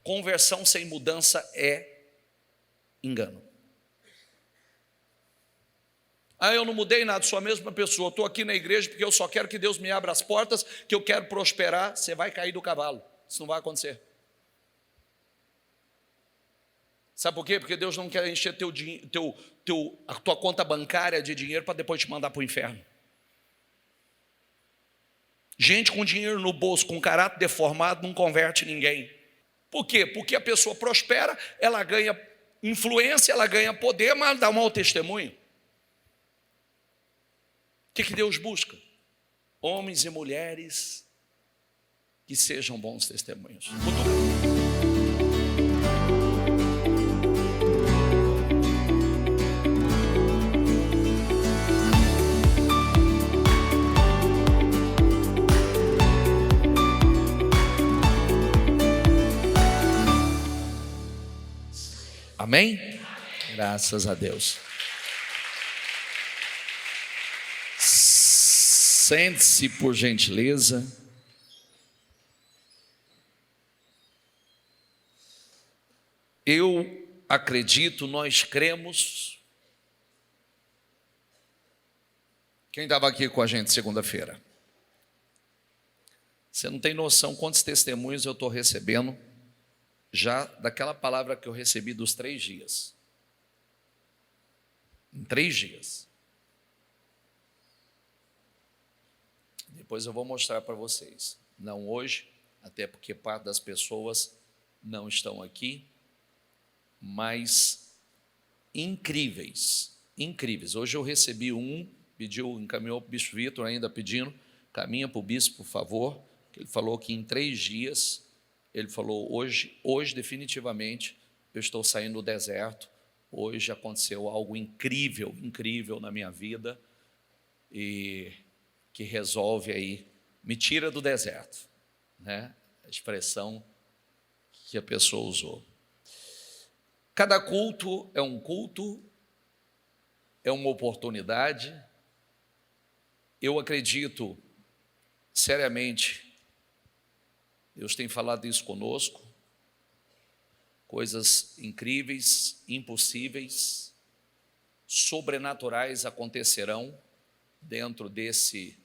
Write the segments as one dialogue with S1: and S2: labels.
S1: Conversão sem mudança é engano. Eu não mudei nada, sou a mesma pessoa, estou aqui na igreja porque eu só quero que Deus me abra as portas, que eu quero prosperar. Você vai cair do cavalo, isso não vai acontecer. Sabe por quê? Porque Deus não quer encher a tua conta bancária de dinheiro para depois te mandar para o inferno. Gente com dinheiro no bolso, com caráter deformado, não converte ninguém. Por quê? Porque a pessoa prospera, ela ganha influência, ela ganha poder, mas dá um mau testemunho. O que Deus busca? Homens e mulheres que sejam bons testemunhos. Amém? Graças a Deus. Sente-se, por gentileza. Eu acredito, nós cremos. Quem estava aqui com a gente segunda-feira? Você não tem noção quantos testemunhos eu estou recebendo já daquela palavra que eu recebi dos 3 dias. Em 3 dias. Depois eu vou mostrar para vocês. Não hoje, até porque parte das pessoas não estão aqui, mas incríveis, incríveis. Hoje eu recebi encaminhou para o bispo Vitor ainda pedindo, caminha para o bispo, por favor, que ele falou que em 3 dias, ele falou, hoje definitivamente eu estou saindo do deserto, hoje aconteceu algo incrível, incrível na minha vida, e que resolve aí, me tira do deserto, né? A expressão que a pessoa usou. Cada culto, é uma oportunidade. Eu acredito seriamente, Deus tem falado isso conosco, coisas incríveis, impossíveis, sobrenaturais acontecerão dentro desse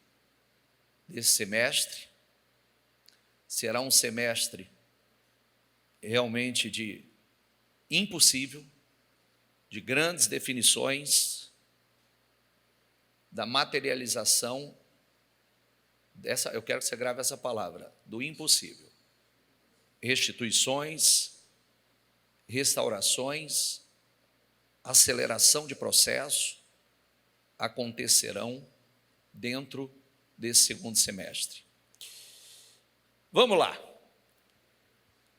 S1: semestre. Será um semestre realmente de impossível, de grandes definições, da materialização eu quero que você grave essa palavra, do impossível. Restituições, restaurações, aceleração de processo acontecerão dentro desse segundo semestre. Vamos lá.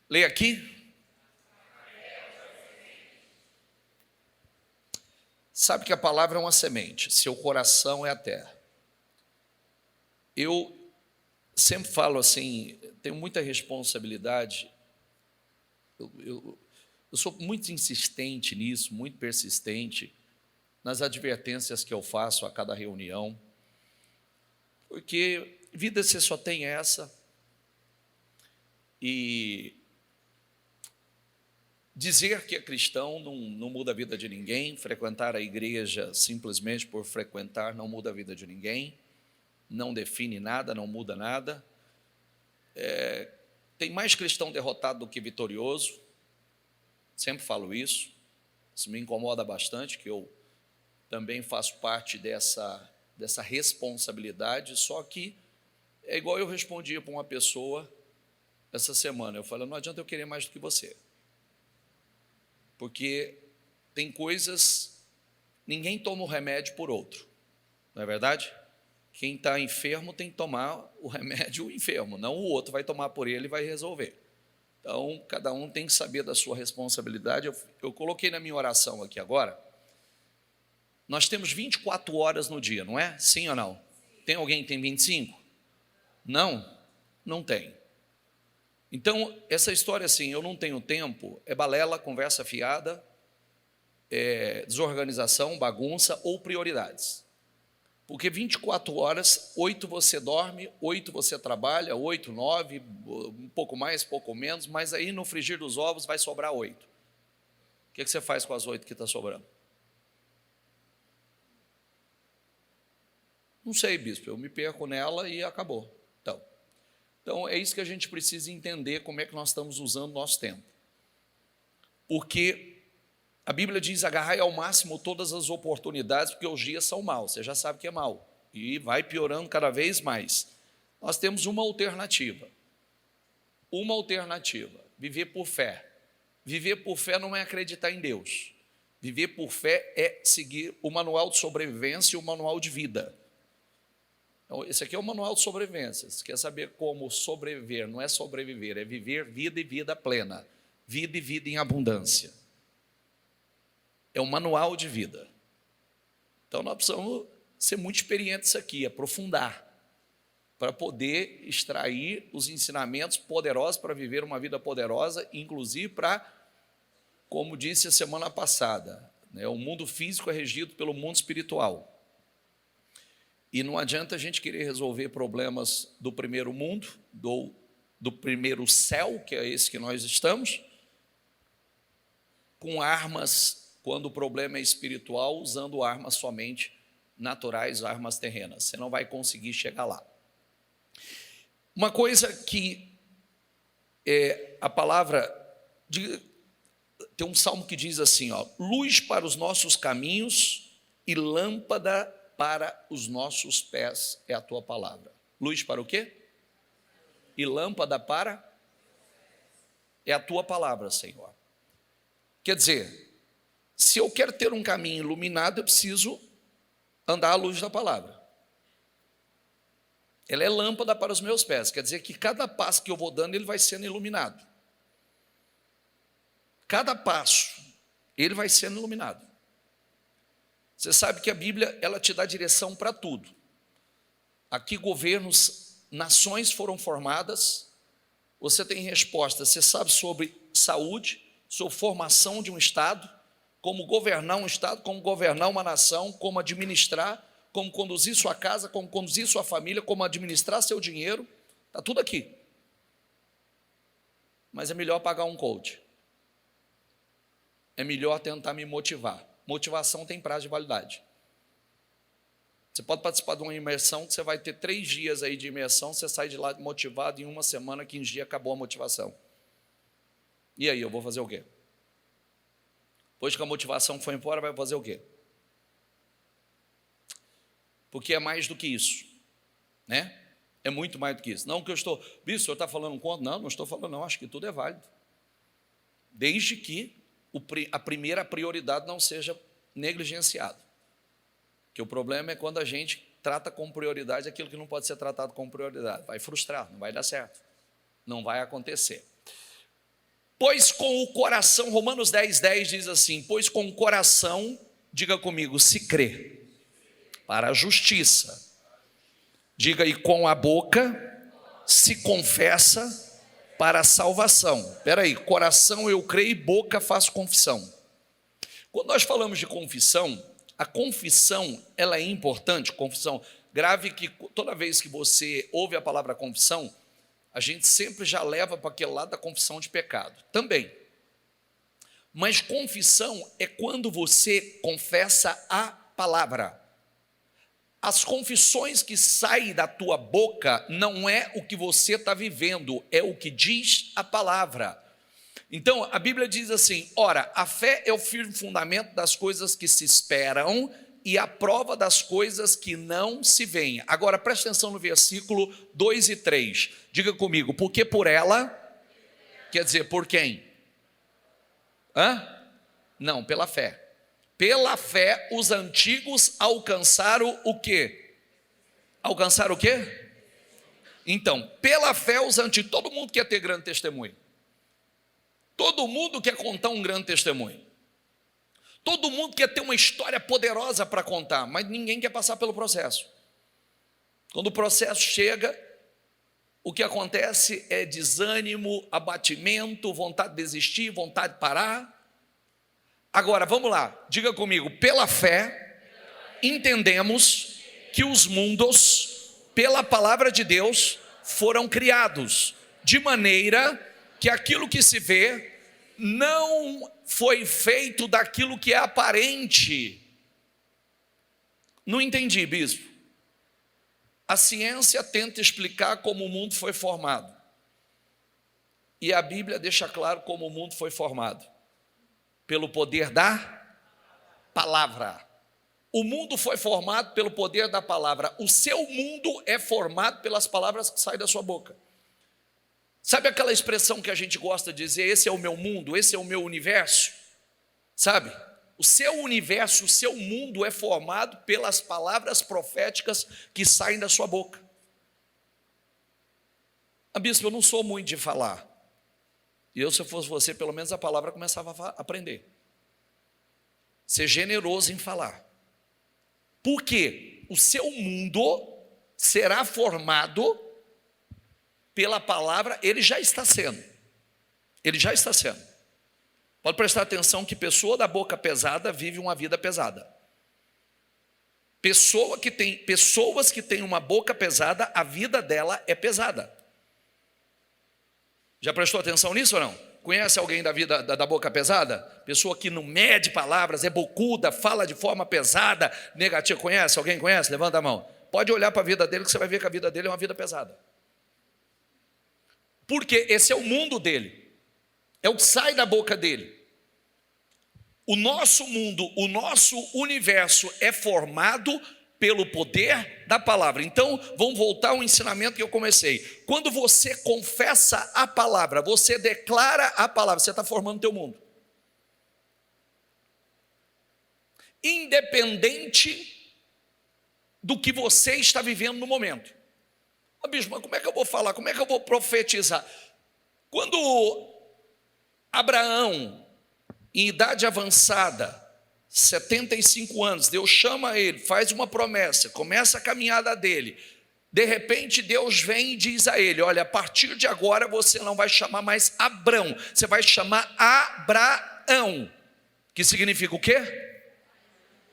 S1: Leia aqui. Sabe que a palavra é uma semente, seu coração é a terra. Eu sempre falo assim, tenho muita responsabilidade, eu sou muito insistente nisso, muito persistente, nas advertências que eu faço a cada reunião, porque vida você só tem essa, e dizer que é cristão não muda a vida de ninguém, frequentar a igreja simplesmente por frequentar não muda a vida de ninguém, não define nada, não muda nada. Tem mais cristão derrotado do que vitorioso, sempre falo isso me incomoda bastante, que eu também faço parte dessa responsabilidade, só que é igual eu respondia para uma pessoa essa semana, eu falei, não adianta eu querer mais do que você, porque tem coisas, ninguém toma o remédio por outro, não é verdade? Quem está enfermo tem que tomar o remédio enfermo, não o outro vai tomar por ele e vai resolver. Então, cada um tem que saber da sua responsabilidade. Eu coloquei na minha oração aqui agora, nós temos 24 horas no dia, não é? Sim ou não? Tem alguém que tem 25? Não? Não tem. Então, essa história assim, eu não tenho tempo, é balela, conversa fiada, desorganização, bagunça ou prioridades. Porque 24 horas, 8 você dorme, 8 você trabalha, 8, 9, um pouco mais, pouco menos, mas aí no frigir dos ovos vai sobrar 8. O que você faz com as 8 que está sobrando? Não sei, bispo, eu me perco nela e acabou. Então é isso que a gente precisa entender, como é que nós estamos usando o nosso tempo. Porque a Bíblia diz, agarrai ao máximo todas as oportunidades, porque os dias são maus, você já sabe que é mau, e vai piorando cada vez mais. Nós temos uma alternativa, viver por fé. Viver por fé não é acreditar em Deus, viver por fé é seguir o manual de sobrevivência e o manual de vida. Então, esse aqui é o manual de sobrevivência. Você quer saber como sobreviver? Não é sobreviver, é viver vida e vida plena, vida e vida em abundância. É um manual de vida. Então nós precisamos ser muito experientes aqui, aprofundar, para poder extrair os ensinamentos poderosos para viver uma vida poderosa, inclusive para, como disse a semana passada, o mundo físico é regido pelo mundo espiritual. E não adianta a gente querer resolver problemas do primeiro mundo, do primeiro céu, que é esse que nós estamos, com armas, quando o problema é espiritual, usando armas somente naturais, armas terrenas. Você não vai conseguir chegar lá. Uma coisa que a palavra, tem um salmo que diz assim, luz para os nossos caminhos e lâmpada para os nossos pés é a tua palavra. Luz para o quê? E lâmpada para? É a tua palavra, Senhor. Quer dizer, se eu quero ter um caminho iluminado, eu preciso andar à luz da palavra. Ela é lâmpada para os meus pés, quer dizer que cada passo que eu vou dando, ele vai sendo iluminado. Cada passo, ele vai sendo iluminado. Você sabe que a Bíblia, ela te dá direção para tudo. Aqui governos, nações foram formadas, você tem resposta, você sabe sobre saúde, sobre formação de um Estado, como governar um Estado, como governar uma nação, como administrar, como conduzir sua casa, como conduzir sua família, como administrar seu dinheiro, está tudo aqui. Mas é melhor pagar um coach. É melhor tentar me motivar. Motivação tem prazo de validade. Você pode participar de uma imersão, que você vai ter 3 dias aí de imersão, você sai de lá motivado, em 1 semana, 15 dias, acabou a motivação. E aí, eu vou fazer o quê? Depois que a motivação foi embora, vai fazer o quê? Porque é mais do que isso, né? É muito mais do que isso. Não que eu estou, o senhor está falando um conto? Não estou falando não, acho que tudo é válido. Desde que a primeira prioridade não seja negligenciada. Que o problema é quando a gente trata como prioridade aquilo que não pode ser tratado como prioridade. Vai frustrar, não vai dar certo. Não vai acontecer. Pois com o coração, Romanos 10:10 diz assim, pois com o coração, diga comigo, se crê para a justiça. Diga, e com a boca se confessa para a salvação. Espera aí, coração eu creio e boca faço confissão. Quando nós falamos de confissão, a confissão, ela é importante, confissão. Grave que toda vez que você ouve a palavra confissão, a gente sempre já leva para aquele lado da confissão de pecado, também. Mas confissão é quando você confessa a palavra. As confissões que saem da tua boca não é o que você está vivendo, é o que diz a palavra. Então, a Bíblia diz assim, ora, a fé é o firme fundamento das coisas que se esperam e a prova das coisas que não se veem. Agora, preste atenção no versículo 2 e 3. Diga comigo, porque por ela, quer dizer, por quem? Não, pela fé. Pela fé, os antigos alcançaram o quê? Alcançaram o quê? Então, pela fé, os antigos, todo mundo quer ter grande testemunho. Todo mundo quer contar um grande testemunho. Todo mundo quer ter uma história poderosa para contar, mas ninguém quer passar pelo processo. Quando o processo chega, o que acontece é desânimo, abatimento, vontade de desistir, vontade de parar. Agora, vamos lá, diga comigo, pela fé, entendemos que os mundos, pela palavra de Deus, foram criados, de maneira que aquilo que se vê não foi feito daquilo que é aparente. Não entendi, bispo. A ciência tenta explicar como o mundo foi formado. E a Bíblia deixa claro como o mundo foi formado. Pelo poder da palavra. O mundo foi formado pelo poder da palavra. O seu mundo é formado pelas palavras que saem da sua boca. Sabe aquela expressão que a gente gosta de dizer, esse é o meu mundo, esse é o meu universo? Sabe? O seu universo, o seu mundo é formado pelas palavras proféticas que saem da sua boca. Bispo, eu não sou muito de falar. E eu, se eu fosse você, pelo menos a palavra começava a aprender. Ser generoso em falar. Porque o seu mundo será formado pela palavra, ele já está sendo. Ele já está sendo. Pode prestar atenção que pessoa da boca pesada vive uma vida pesada. Pessoas que têm uma boca pesada, a vida dela é pesada. Já prestou atenção nisso ou não? Conhece alguém da vida da boca pesada? Pessoa que não mede palavras, é bocuda, fala de forma pesada, negativa. Conhece? Alguém conhece? Levanta a mão. Pode olhar para a vida dele que você vai ver que a vida dele é uma vida pesada. Porque esse é o mundo dele. É o que sai da boca dele. O nosso mundo, o nosso universo é formado pelo poder da palavra. Então, vamos voltar ao ensinamento que eu comecei. Quando você confessa a palavra, você declara a palavra, você está formando o teu mundo. Independente do que você está vivendo no momento. Bispo, mas como é que eu vou falar? Como é que eu vou profetizar? Quando Abraão, em idade avançada, 75 anos, Deus chama ele, faz uma promessa, começa a caminhada dele. De repente Deus vem e diz a ele, olha, a partir de agora você não vai chamar mais Abrão, você vai chamar Abraão, que significa o quê?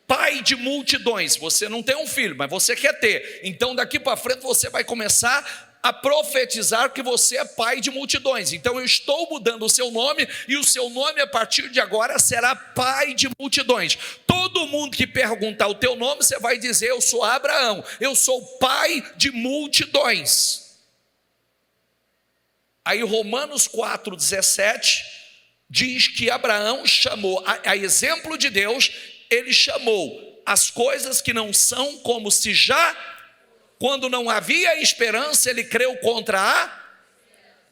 S1: Pai de multidões. Você não tem um filho, mas você quer ter. Então daqui para frente você vai começar a profetizar que você é pai de multidões. Então eu estou mudando o seu nome, e o seu nome a partir de agora será pai de multidões. Todo mundo que perguntar o teu nome, você vai dizer, eu sou Abraão, eu sou pai de multidões. Aí Romanos 4,17 diz que Abraão chamou, a exemplo de Deus, ele chamou as coisas que não são como se já... Quando não havia esperança, ele creu contra a...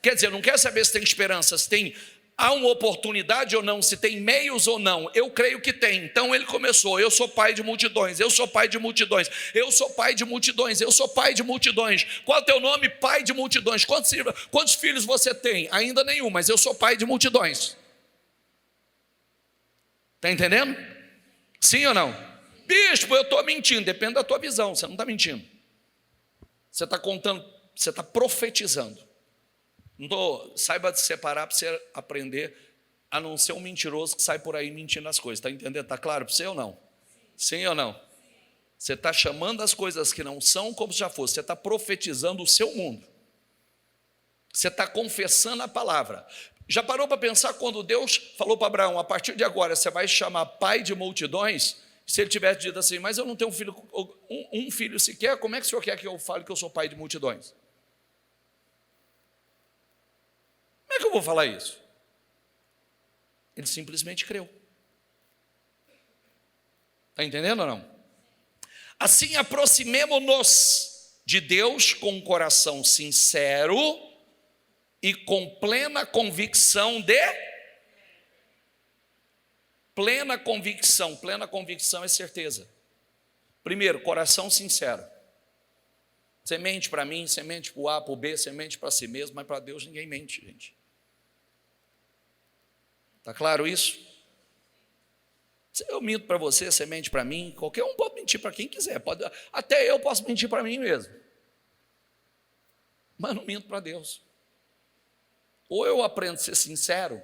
S1: Quer dizer, não quer saber se tem esperança, se há uma oportunidade ou não, se tem meios ou não. Eu creio que tem. Então ele começou, eu sou pai de multidões, eu sou pai de multidões, eu sou pai de multidões, eu sou pai de multidões. Qual é o teu nome? Pai de multidões. Quantos filhos você tem? Ainda nenhum, mas eu sou pai de multidões. Está entendendo? Sim ou não? Bispo, eu estou mentindo. Depende da tua visão, você não está mentindo. Você está contando, você está profetizando. Saiba de separar para você aprender a não ser um mentiroso que sai por aí mentindo as coisas. Está entendendo? Está claro para você ou não? Sim ou não? Você está chamando as coisas que não são como se já fosse. Você está profetizando o seu mundo. Você está confessando a palavra. Já parou para pensar quando Deus falou para Abraão, a partir de agora você vai chamar pai de multidões? Se ele tivesse dito assim, mas eu não tenho um filho sequer, como é que o senhor quer que eu fale que eu sou pai de multidões? Como é que eu vou falar isso? Ele simplesmente creu. Está entendendo ou não? Assim, aproximemo-nos de Deus com um coração sincero e com plena convicção de... Plena convicção é certeza. Primeiro, coração sincero. Você mente para mim, você mente para o A, para o B, você mente para si mesmo, mas para Deus ninguém mente, gente. Está claro isso? Se eu minto para você, você mente para mim, qualquer um pode mentir para quem quiser, até eu posso mentir para mim mesmo. Mas não minto para Deus. Ou eu aprendo a ser sincero,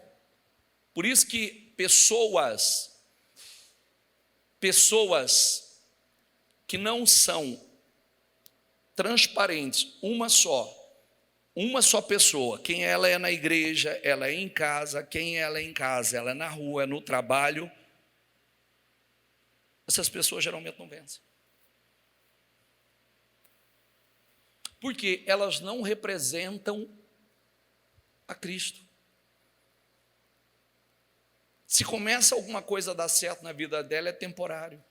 S1: por isso que pessoas que não são transparentes, uma só pessoa. Quem ela é na igreja, ela é em casa. Quem ela é em casa, ela é na rua, é no trabalho. Essas pessoas geralmente não vencem. Porque elas não representam a Cristo. Se começa alguma coisa a dar certo na vida dela, é temporário.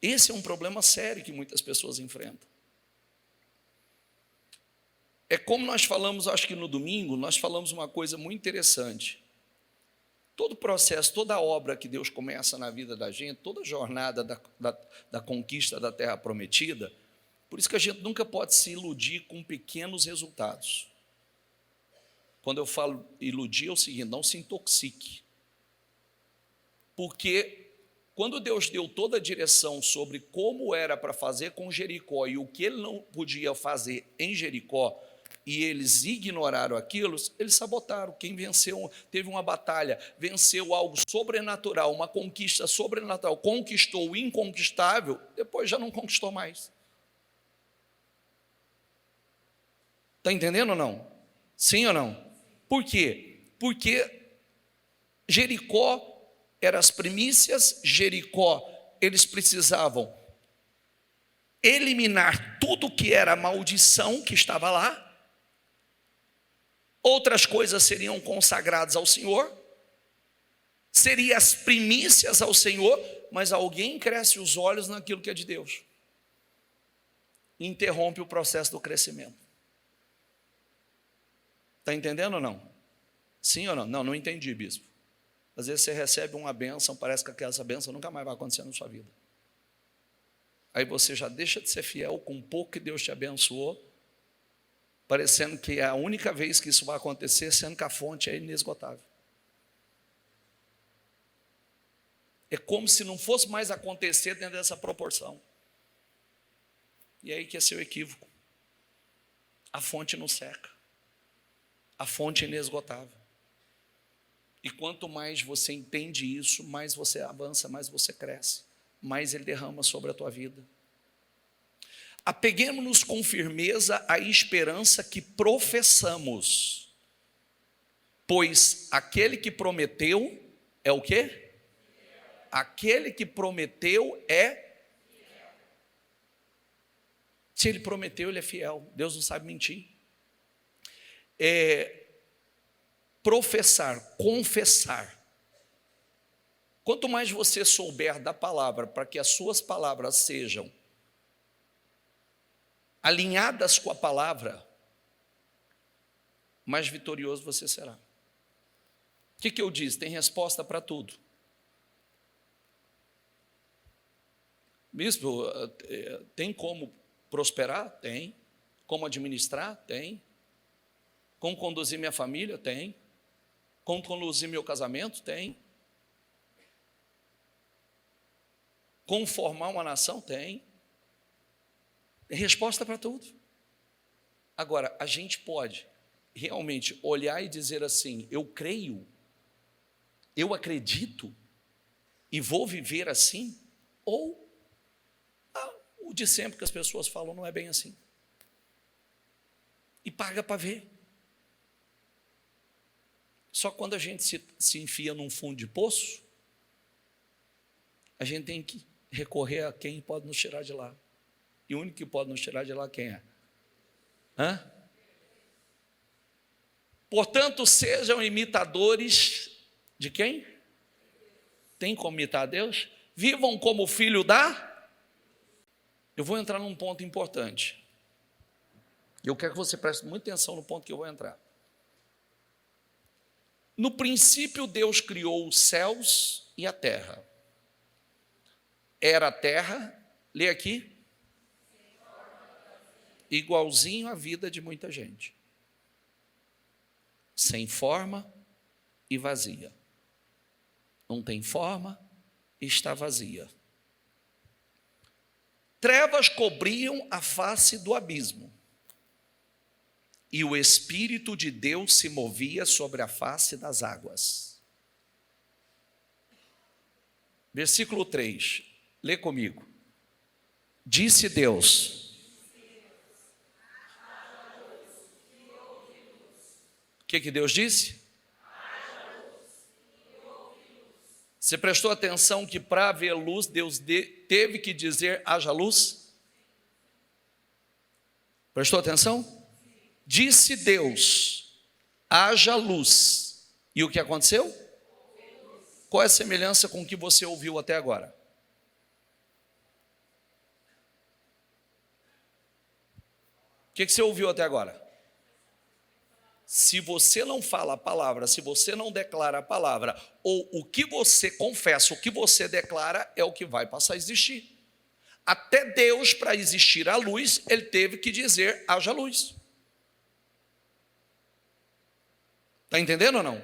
S1: Esse é um problema sério que muitas pessoas enfrentam. É como nós falamos, acho que no domingo, nós falamos uma coisa muito interessante. Todo processo, toda obra que Deus começa na vida da gente, toda jornada da conquista da terra prometida, por isso que a gente nunca pode se iludir com pequenos resultados. Quando eu falo iludir, é o seguinte: não se intoxique. Porque quando Deus deu toda a direção sobre como era para fazer com Jericó e o que ele não podia fazer em Jericó, e eles ignoraram aquilo, eles sabotaram. Quem venceu, teve uma batalha, venceu algo sobrenatural, uma conquista sobrenatural, conquistou o inconquistável, depois já não conquistou mais. Está entendendo ou não? Sim ou não? Por quê? Porque Jericó eram as primícias, Jericó, eles precisavam eliminar tudo que era maldição que estava lá. Outras coisas seriam consagradas ao Senhor, seriam as primícias ao Senhor, mas alguém cresce os olhos naquilo que é de Deus, interrompe o processo do crescimento. Está entendendo ou não? Sim ou não? Não, não entendi, bispo. Às vezes você recebe uma bênção, parece que essa bênção nunca mais vai acontecer na sua vida. Aí você já deixa de ser fiel com o pouco que Deus te abençoou, parecendo que é a única vez que isso vai acontecer, sendo que a fonte é inesgotável. É como se não fosse mais acontecer dentro dessa proporção. E aí que é seu equívoco. A fonte não seca. A fonte é inesgotável. E quanto mais você entende isso, mais você avança, mais você cresce, mais Ele derrama sobre a tua vida. Apeguemos-nos com firmeza à esperança que professamos, pois aquele que prometeu é o quê? Aquele que prometeu é... Se Ele prometeu, Ele é fiel. Deus não sabe mentir. Professar, confessar. Quanto mais você souber da palavra, para que as suas palavras sejam alinhadas com a palavra, mais vitorioso você será. O que eu disse? Tem resposta para tudo. Bispo, tem como prosperar? Tem. Como administrar? Tem. Como conduzir minha família? Tem. Como conduzir meu casamento? Tem. Como formar uma nação? Tem. Tem resposta para tudo. Agora, a gente pode realmente olhar e dizer assim: eu creio, eu acredito e vou viver assim? Ou o de sempre que as pessoas falam não é bem assim. E paga para ver. Só quando a gente se enfia num fundo de poço, a gente tem que recorrer a quem pode nos tirar de lá. E o único que pode nos tirar de lá, quem é? Portanto, sejam imitadores de quem? Tem como imitar a Deus? Vivam como filho da... Eu vou entrar num ponto importante. Eu quero que você preste muita atenção no ponto que eu vou entrar. No princípio, Deus criou os céus e a terra. Era a terra, lê aqui, igualzinho à vida de muita gente. Sem forma e vazia. Não tem forma e está vazia. Trevas cobriam a face do abismo, e o Espírito de Deus se movia sobre a face das águas. Versículo 3, lê comigo. Disse Deus: que Deus disse? Você prestou atenção que para haver luz, Deus teve que dizer haja luz? Prestou atenção? Disse Deus, haja luz. E o que aconteceu? Qual é a semelhança com o que você ouviu até agora? O que você ouviu até agora? Se você não fala a palavra, se você não declara a palavra, ou o que você confessa, o que você declara, é o que vai passar a existir. Até Deus, para existir a luz, ele teve que dizer, haja luz. Está entendendo ou não?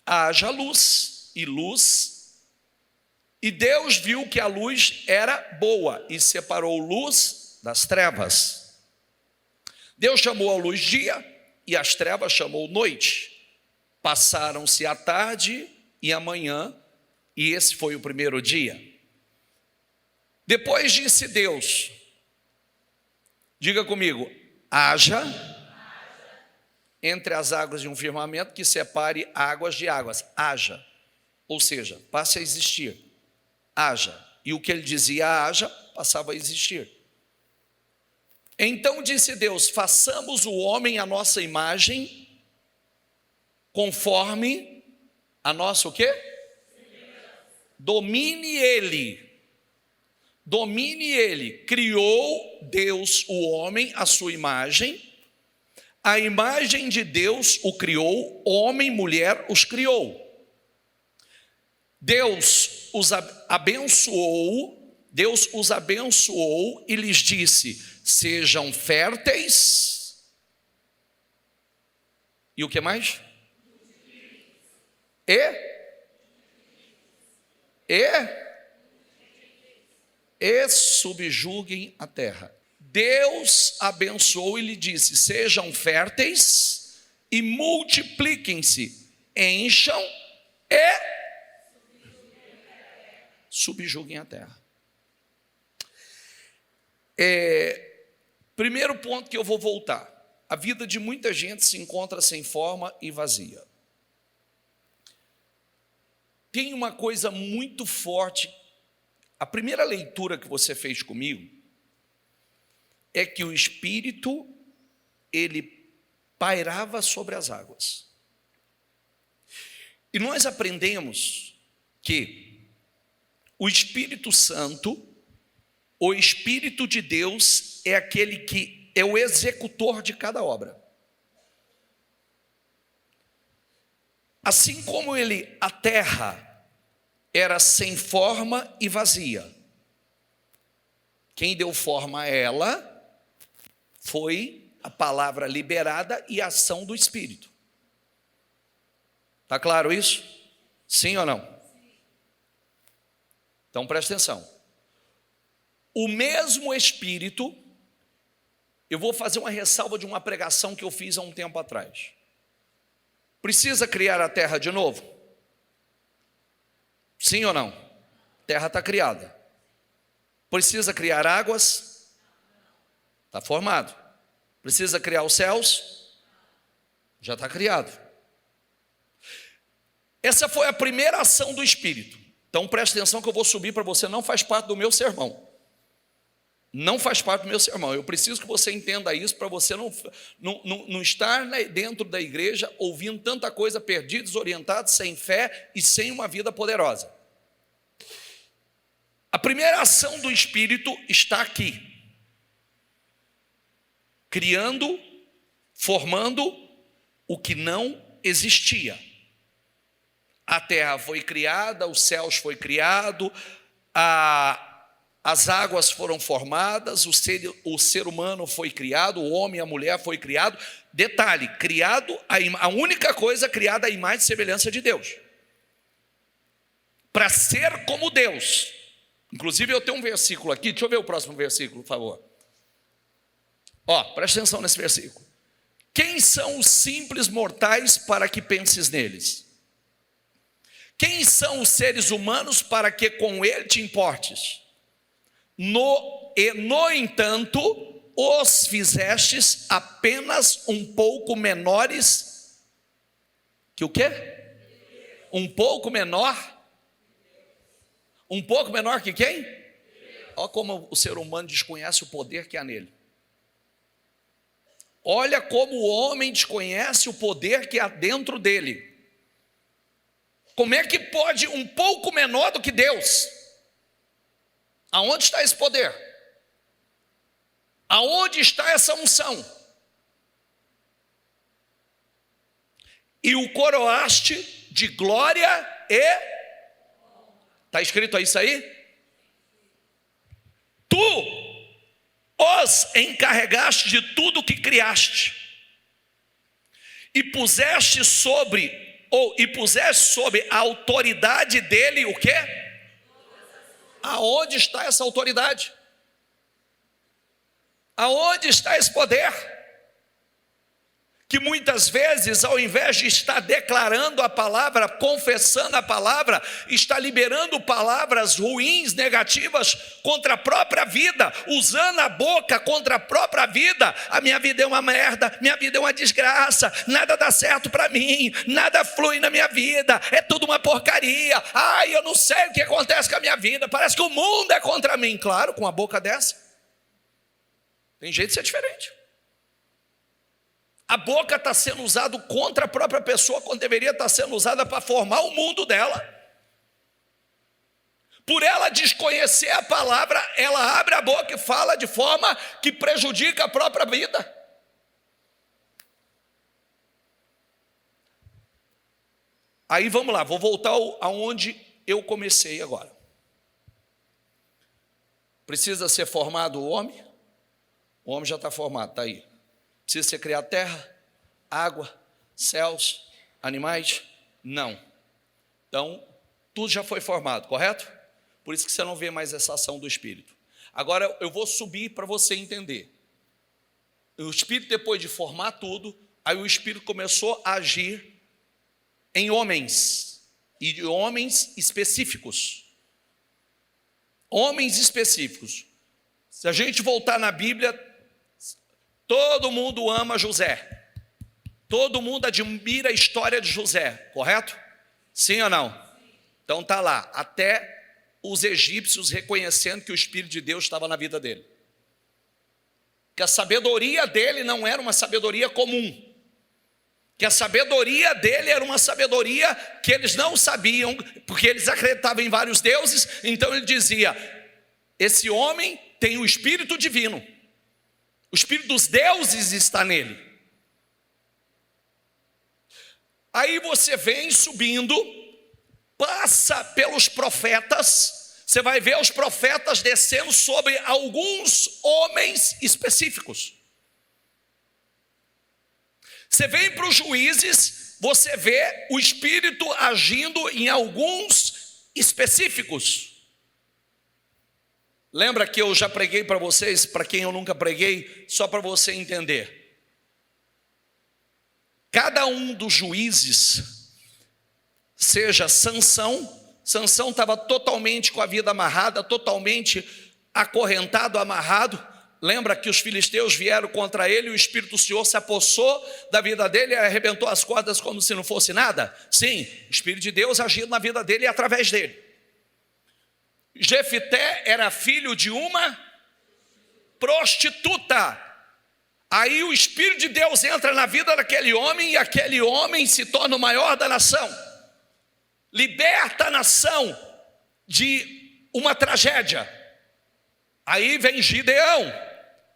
S1: Haja luz, e luz. E Deus viu que a luz era boa, e separou luz das trevas. Deus chamou a luz dia, e as trevas chamou noite. Passaram-se a tarde e a manhã, e esse foi o primeiro dia. Depois disse Deus, diga comigo, haja entre as águas de um firmamento que separe águas de águas. Haja, ou seja, passe a existir. Haja. E o que ele dizia haja, passava a existir. Então disse Deus, façamos o homem à nossa imagem, conforme a nossa o quê? Domine ele. Domine ele. Criou Deus o homem à sua imagem. A imagem de Deus o criou, homem e mulher os criou. Deus os abençoou e lhes disse, sejam férteis. E o que mais? E subjuguem a terra. Deus abençoou e lhe disse, sejam férteis e multipliquem-se, encham e subjuguem a terra. Primeiro ponto que eu vou voltar. A vida de muita gente se encontra sem forma e vazia. Tem uma coisa muito forte. A primeira leitura que você fez comigo é que o Espírito, ele pairava sobre as águas. E nós aprendemos que o Espírito Santo, o Espírito de Deus, é aquele que é o executor de cada obra. Assim como a terra era sem forma e vazia, quem deu forma a ela foi a palavra liberada e a ação do Espírito. Está claro isso? Sim ou não? Então presta atenção. O mesmo Espírito, eu vou fazer uma ressalva de uma pregação que eu fiz há um tempo atrás. Precisa criar a terra de novo? Sim ou não? A terra está criada. Precisa criar águas? Está formado. Precisa criar os céus? Já está criado. Essa foi a primeira ação do Espírito. Então preste atenção que eu vou subir para você, não faz parte do meu sermão. Não faz parte do meu sermão. Eu preciso que você entenda isso para você não estar dentro da igreja ouvindo tanta coisa perdido, desorientado, sem fé e sem uma vida poderosa. A primeira ação do Espírito está aqui. Criando, formando o que não existia. A terra foi criada, os céus foi criado, as águas foram formadas, o ser humano foi criado, o homem e a mulher foi criado. Detalhe, criado, a única coisa criada à imagem e semelhança de Deus. Para ser como Deus. Inclusive eu tenho um versículo aqui, deixa eu ver o próximo versículo, por favor. Presta atenção nesse versículo. Quem são os simples mortais para que penses neles? Quem são os seres humanos para que com ele te importes? No entanto, os fizestes apenas um pouco menores Que o quê? Um pouco menor. Um pouco menor que quem? Olha como o ser humano desconhece o poder que há nele. Olha como o homem desconhece o poder que há dentro dele. Como é que pode um pouco menor do que Deus? Aonde está esse poder? Aonde está essa unção? E o coroaste de glória e... Está escrito isso aí? Tu os encarregaste de tudo que criaste, e puseste sobre a autoridade dele o quê? Aonde está essa autoridade? Aonde está esse poder? Que muitas vezes, ao invés de estar declarando a palavra, confessando a palavra, está liberando palavras ruins, negativas contra a própria vida, usando a boca contra a própria vida. A minha vida é uma merda, minha vida é uma desgraça, nada dá certo para mim, nada flui na minha vida, é tudo uma porcaria. Ai, eu não sei o que acontece com a minha vida, parece que o mundo é contra mim. Claro, com a boca dessa, tem jeito de ser diferente. A boca está sendo usada contra a própria pessoa, quando deveria estar sendo usada para formar o mundo dela. Por ela desconhecer a palavra, ela abre a boca e fala de forma que prejudica a própria vida. Aí vamos lá, vou voltar aonde eu comecei agora. Precisa ser formado o homem? O homem já está formado, está aí. Precisa ser criado terra, água, céus, animais? Não. Então, tudo já foi formado, correto? Por isso que você não vê mais essa ação do Espírito. Agora, eu vou subir para você entender. O Espírito, depois de formar tudo, aí o Espírito começou a agir em homens, e de homens específicos. Homens específicos. Se a gente voltar na Bíblia, todo mundo ama José. Todo mundo admira a história de José, correto? Sim ou não? Então está lá, até os egípcios reconhecendo que o Espírito de Deus estava na vida dele. Que a sabedoria dele não era uma sabedoria comum. Que a sabedoria dele era uma sabedoria que eles não sabiam, porque eles acreditavam em vários deuses. Então ele dizia, esse homem tem o Espírito divino. O Espírito dos deuses está nele. Aí você vem subindo, passa pelos profetas, você vai ver os profetas descendo sobre alguns homens específicos. Você vem para os juízes, você vê o Espírito agindo em alguns específicos. Lembra que eu já preguei para vocês, para quem eu nunca preguei, só para você entender. Cada um dos juízes, seja Sansão estava totalmente com a vida amarrada, totalmente acorrentado, amarrado. Lembra que os filisteus vieram contra ele e o Espírito do Senhor se apossou da vida dele e arrebentou as cordas como se não fosse nada? Sim, o Espírito de Deus agindo na vida dele e através dele. Jefité era filho de uma prostituta. Aí o Espírito de Deus entra na vida daquele homem e aquele homem se torna o maior da nação. Liberta a nação de uma tragédia. Aí vem Gideão.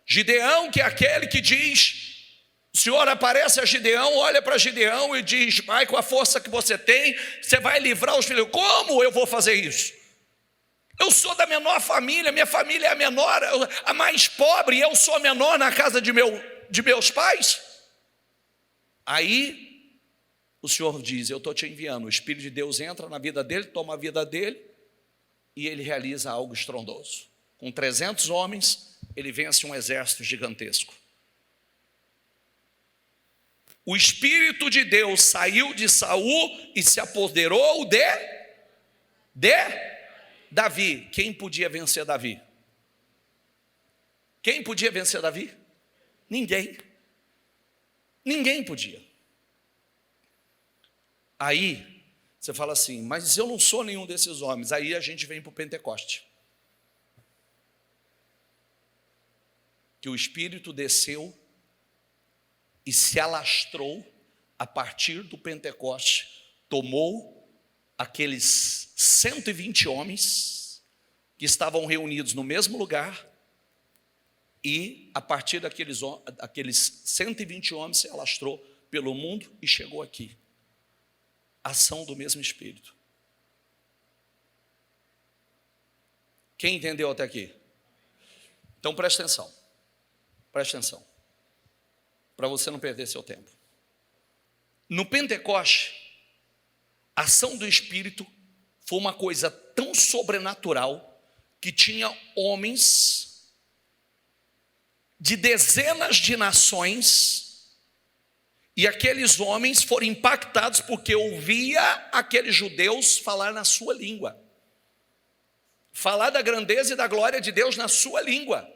S1: Gideão, que é aquele que diz, o Senhor aparece a Gideão, olha para Gideão e diz, vai com a força que você tem, você vai livrar os filhos. Como eu vou fazer isso? Eu sou da menor família, minha família é a menor, a mais pobre, e eu sou a menor na casa de meus pais. Aí o Senhor diz, eu estou te enviando. O Espírito de Deus entra na vida dele, toma a vida dele, e ele realiza algo estrondoso. Com 300 homens, ele vence um exército gigantesco. O Espírito de Deus saiu de Saul e se apoderou de Davi. Quem podia vencer Davi? Quem podia vencer Davi? Ninguém. Ninguém podia. Aí você fala assim, mas eu não sou nenhum desses homens. Aí a gente vem para o Pentecoste. Que o Espírito desceu e se alastrou a partir do Pentecoste, tomou aqueles 120 homens que estavam reunidos no mesmo lugar e a partir daqueles 120 homens se alastrou pelo mundo e chegou aqui. Ação do mesmo Espírito. Quem entendeu até aqui? Então presta atenção. Presta atenção. Para você não perder seu tempo. No Pentecoste, a ação do Espírito foi uma coisa tão sobrenatural que tinha homens de dezenas de nações e aqueles homens foram impactados porque ouvia aqueles judeus falar na sua língua. Falar da grandeza e da glória de Deus na sua língua.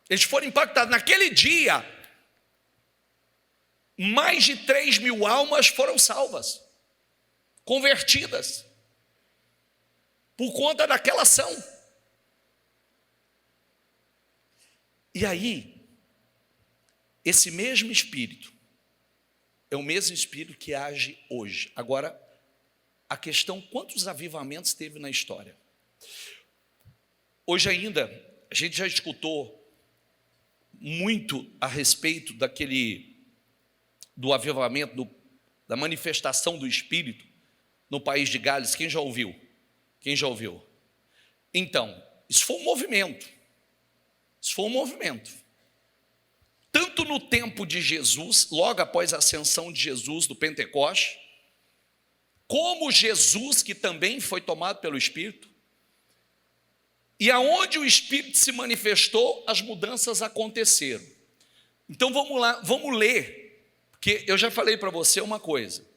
S1: Eles foram impactados. Naquele dia, mais de 3.000 almas foram salvas, convertidas, por conta daquela ação. E aí, esse mesmo Espírito, é o mesmo Espírito que age hoje. Agora, a questão, quantos avivamentos teve na história? Hoje ainda, a gente já escutou muito a respeito do avivamento, da manifestação do Espírito no país de Gales. Quem já ouviu? Quem já ouviu? Então, isso foi um movimento. Isso foi um movimento. Tanto no tempo de Jesus, logo após a ascensão de Jesus do Pentecoste, como Jesus, que também foi tomado pelo Espírito, e aonde o Espírito se manifestou, as mudanças aconteceram. Então vamos lá, vamos ler, porque eu já falei para você uma coisa.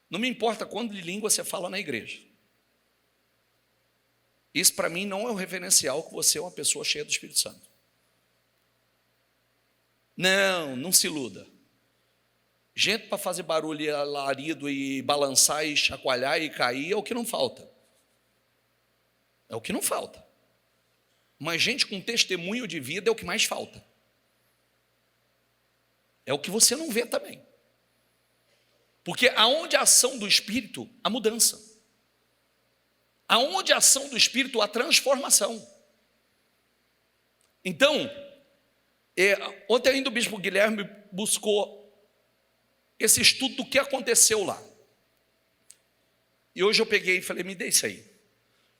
S1: Não me importa quando de língua você fala na igreja. Isso para mim não é um referencial que você é uma pessoa cheia do Espírito Santo. Não se iluda. Gente para fazer barulho e alarido e balançar e chacoalhar e cair é o que não falta. É o que não falta. Mas gente com testemunho de vida é o que mais falta. É o que você não vê também. Porque aonde a ação do Espírito, a mudança. Aonde a ação do Espírito, a transformação. Então, ontem ainda o bispo Guilherme buscou esse estudo do que aconteceu lá. E hoje eu peguei e falei, me dê isso aí.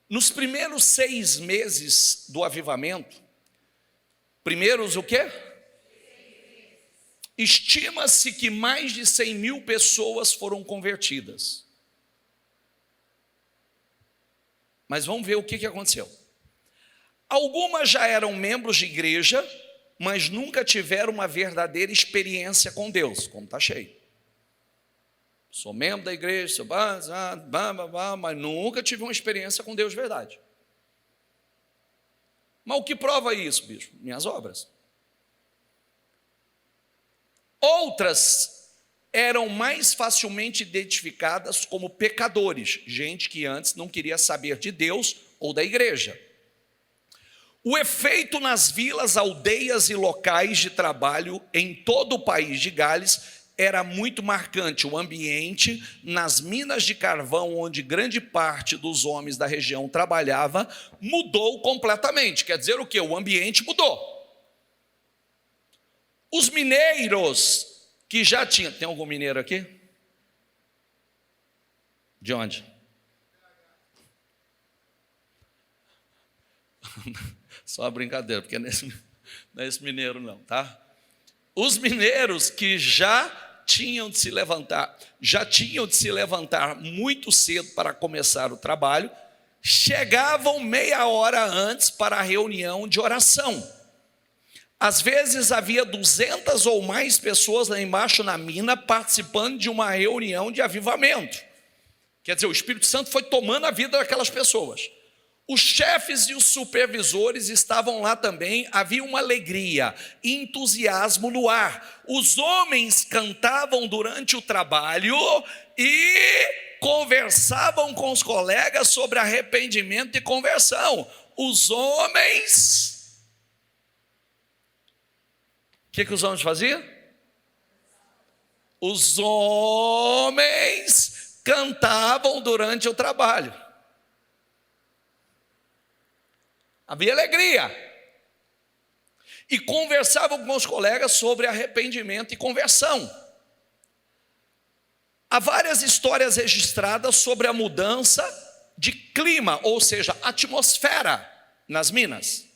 S1: Nos primeiros 6 meses do avivamento, primeiros o quê? Estima-se que mais de 100.000 pessoas foram convertidas. Mas vamos ver o que aconteceu. Algumas já eram membros de igreja, mas nunca tiveram uma verdadeira experiência com Deus, como está cheio. Sou membro da igreja, mas nunca tive uma experiência com Deus de verdade. Mas o que prova isso, bispo? Minhas obras. Outras eram mais facilmente identificadas como pecadores, gente que antes não queria saber de Deus ou da igreja. O efeito nas vilas, aldeias e locais de trabalho em todo o país de Gales era muito marcante. O ambiente nas minas de carvão, onde grande parte dos homens da região trabalhava, mudou completamente. Quer dizer o quê? O ambiente mudou. Os mineiros que já tinham... Tem algum mineiro aqui? De onde? Só uma brincadeira, porque não é esse mineiro não, tá? Os mineiros que já tinham de se levantar muito cedo para começar o trabalho, chegavam meia hora antes para a reunião de oração. Às vezes havia 200 ou mais pessoas lá embaixo na mina participando de uma reunião de avivamento. Quer dizer, o Espírito Santo foi tomando a vida daquelas pessoas. Os chefes e os supervisores estavam lá também, havia uma alegria, entusiasmo no ar. Os homens cantavam durante o trabalho e conversavam com os colegas sobre arrependimento e conversão. Os homens, o que os homens faziam? Os homens cantavam durante o trabalho. Havia alegria. E conversavam com os colegas sobre arrependimento e conversão. Há várias histórias registradas sobre a mudança de clima, ou seja, atmosfera nas minas.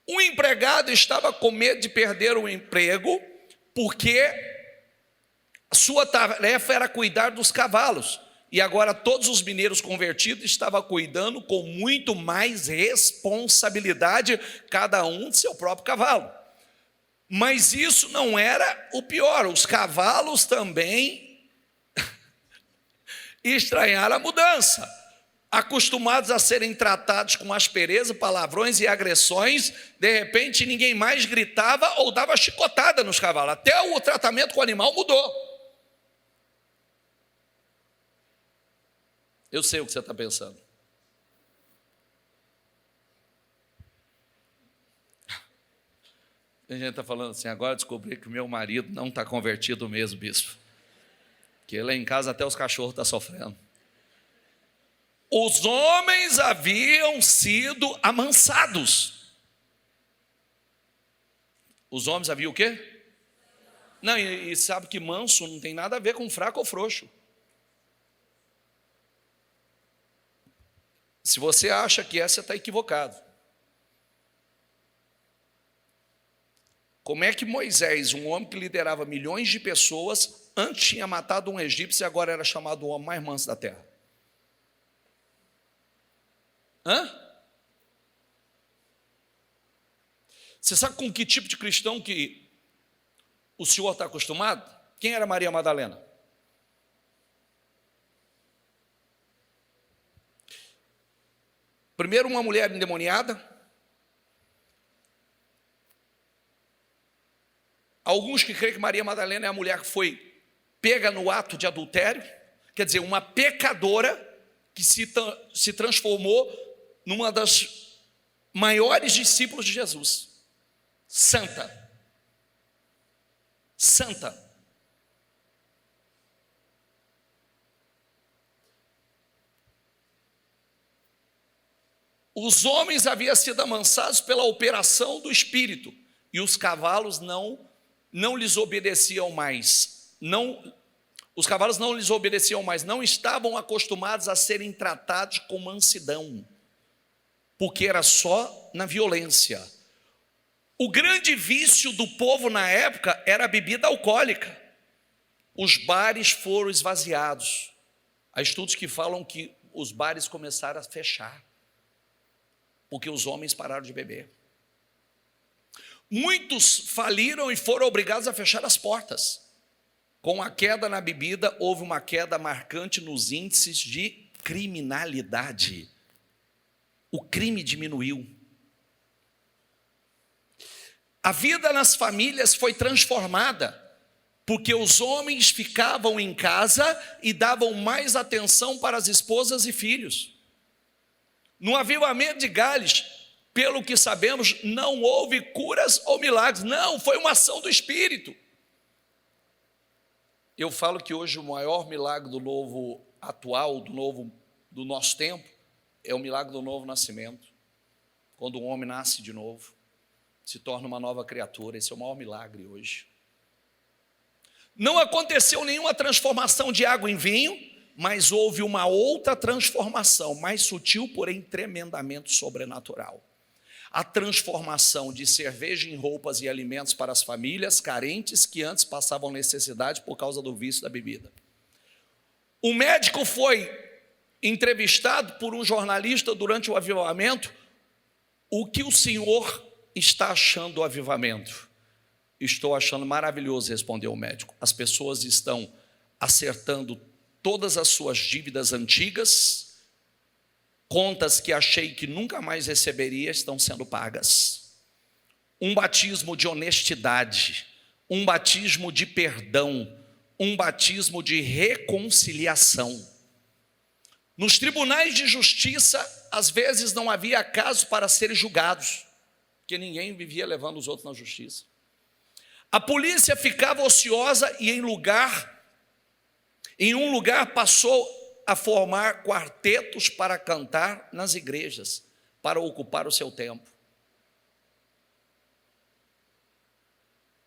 S1: Um empregado estava com medo de perder o emprego, porque a sua tarefa era cuidar dos cavalos. E agora todos os mineiros convertidos estavam cuidando com muito mais responsabilidade, cada um de seu próprio cavalo. Mas isso não era o pior, os cavalos também estranharam a mudança. Acostumados a serem tratados com aspereza, palavrões e agressões, de repente ninguém mais gritava ou dava chicotada nos cavalos. Até o tratamento com o animal mudou. Eu sei o que você está pensando. A gente está falando assim, agora eu descobri que o meu marido não está convertido mesmo, bispo. Que lá em casa até os cachorros estão sofrendo. Os homens haviam sido amansados. Os homens haviam o quê? Não, e sabe que manso não tem nada a ver com fraco ou frouxo. Se você acha que você está equivocado. Como é que Moisés, um homem que liderava milhões de pessoas, antes tinha matado um egípcio e agora era chamado o homem mais manso da terra? Você sabe com que tipo de cristão que o senhor está acostumado? Quem era Maria Madalena? Primeiro, uma mulher endemoniada. Alguns que creem que Maria Madalena é a mulher que foi pega no ato de adultério, quer dizer, uma pecadora que se transformou numa das maiores discípulos de Jesus. Santa. Santa. Os homens haviam sido amansados pela operação do Espírito, e os cavalos não lhes obedeciam mais. Os cavalos não lhes obedeciam mais, não estavam acostumados a serem tratados com mansidão, porque era só na violência. O grande vício do povo na época era a bebida alcoólica. Os bares foram esvaziados. Há estudos que falam que os bares começaram a fechar, porque os homens pararam de beber. Muitos faliram e foram obrigados a fechar as portas. Com a queda na bebida, houve uma queda marcante nos índices de criminalidade. O crime diminuiu. A vida nas famílias foi transformada, porque os homens ficavam em casa e davam mais atenção para as esposas e filhos. No avivamento de Gales, pelo que sabemos, não houve curas ou milagres. Não, foi uma ação do Espírito. Eu falo que hoje o maior milagre do novo atual, do nosso tempo, é o milagre do novo nascimento. Quando um homem nasce de novo, se torna uma nova criatura. Esse é o maior milagre hoje. Não aconteceu nenhuma transformação de água em vinho, mas houve uma outra transformação, mais sutil, porém tremendamente sobrenatural. A transformação de cerveja em roupas e alimentos para as famílias carentes que antes passavam necessidade por causa do vício da bebida. O médico foi entrevistado por um jornalista durante o avivamento. O que o senhor está achando do avivamento? Estou achando maravilhoso, respondeu o médico. As pessoas estão acertando todas as suas dívidas antigas, Contas que achei que nunca mais receberia estão sendo pagas. Um batismo de honestidade, um batismo de perdão, um batismo de reconciliação. Nos tribunais de justiça, às vezes não havia caso para serem julgados, porque ninguém vivia levando os outros na justiça. A polícia ficava ociosa e em um lugar passou a formar quartetos para cantar nas igrejas, para ocupar o seu tempo.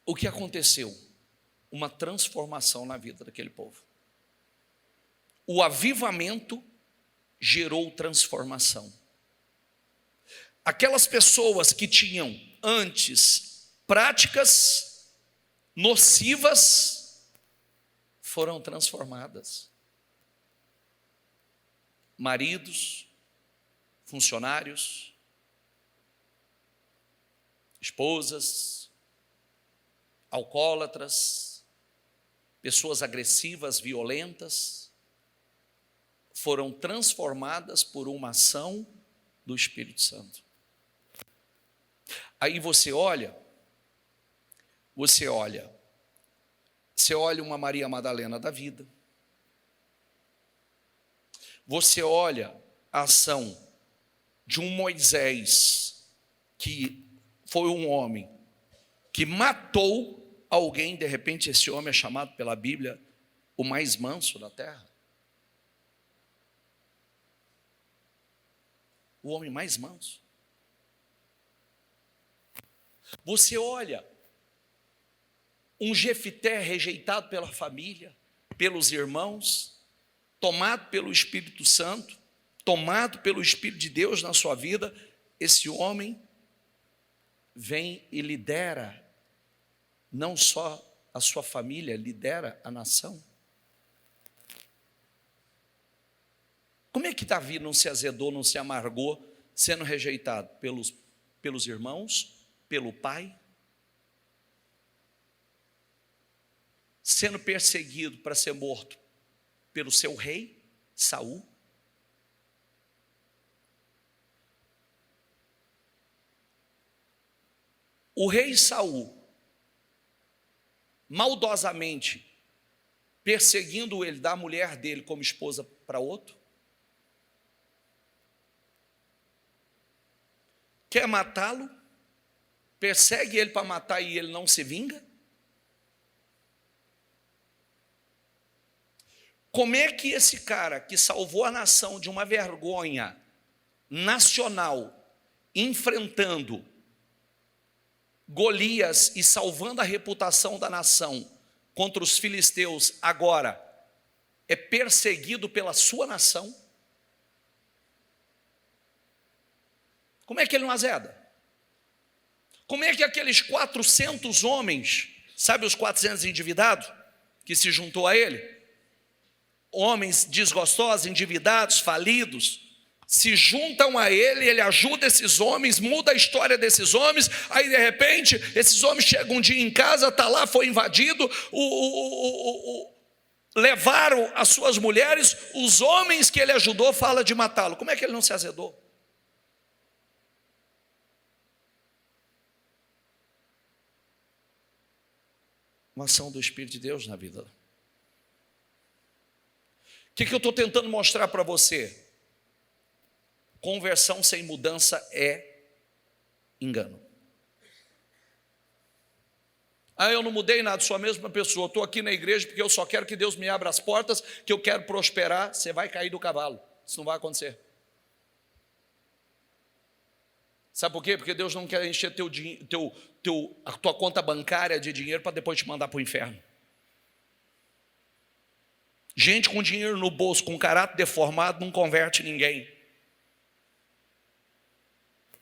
S1: O que aconteceu? Uma transformação na vida daquele povo. O avivamento gerou transformação. Aquelas pessoas que tinham antes práticas nocivas foram transformadas. Maridos, funcionários, esposas, alcoólatras, pessoas agressivas, violentas, foram transformadas por uma ação do Espírito Santo. Aí você olha uma Maria Madalena da vida. Você olha a ação de um Moisés, que foi um homem que matou alguém, de repente esse homem é chamado pela Bíblia o mais manso da terra. O homem mais manso. Você olha um Jefité rejeitado pela família, pelos irmãos, tomado pelo Espírito Santo, tomado pelo Espírito de Deus na sua vida, esse homem vem e lidera não só a sua família, lidera a nação. Como é que Davi não se azedou, não se amargou, sendo rejeitado pelos irmãos, pelo pai, sendo perseguido para ser morto pelo seu rei, Saul? O rei Saul, maldosamente perseguindo ele, dá a mulher dele como esposa para outro? Quer matá-lo? Persegue ele para matar e ele não se vinga? Como é que esse cara que salvou a nação de uma vergonha nacional, enfrentando Golias e salvando a reputação da nação contra os filisteus, agora é perseguido pela sua nação? Como é que ele não azeda? Como é que aqueles 400 homens, sabe os 400 endividados que se juntou a ele? Homens desgostosos, endividados, falidos, se juntam a ele, ele ajuda esses homens, muda a história desses homens, aí de repente, esses homens chegam um dia em casa, está lá, foi invadido, levaram as suas mulheres, os homens que ele ajudou falam de matá-lo. Como é que ele não se azedou? Uma ação do Espírito de Deus na vida. O que eu estou tentando mostrar para você? Conversão sem mudança é engano. Eu não mudei nada, sou a mesma pessoa, estou aqui na igreja porque eu só quero que Deus me abra as portas, que eu quero prosperar. Você vai cair do cavalo, isso não vai acontecer. Sabe por quê? Porque Deus não quer encher a tua conta bancária de dinheiro para depois te mandar para o inferno. Gente com dinheiro no bolso, com caráter deformado, não converte ninguém.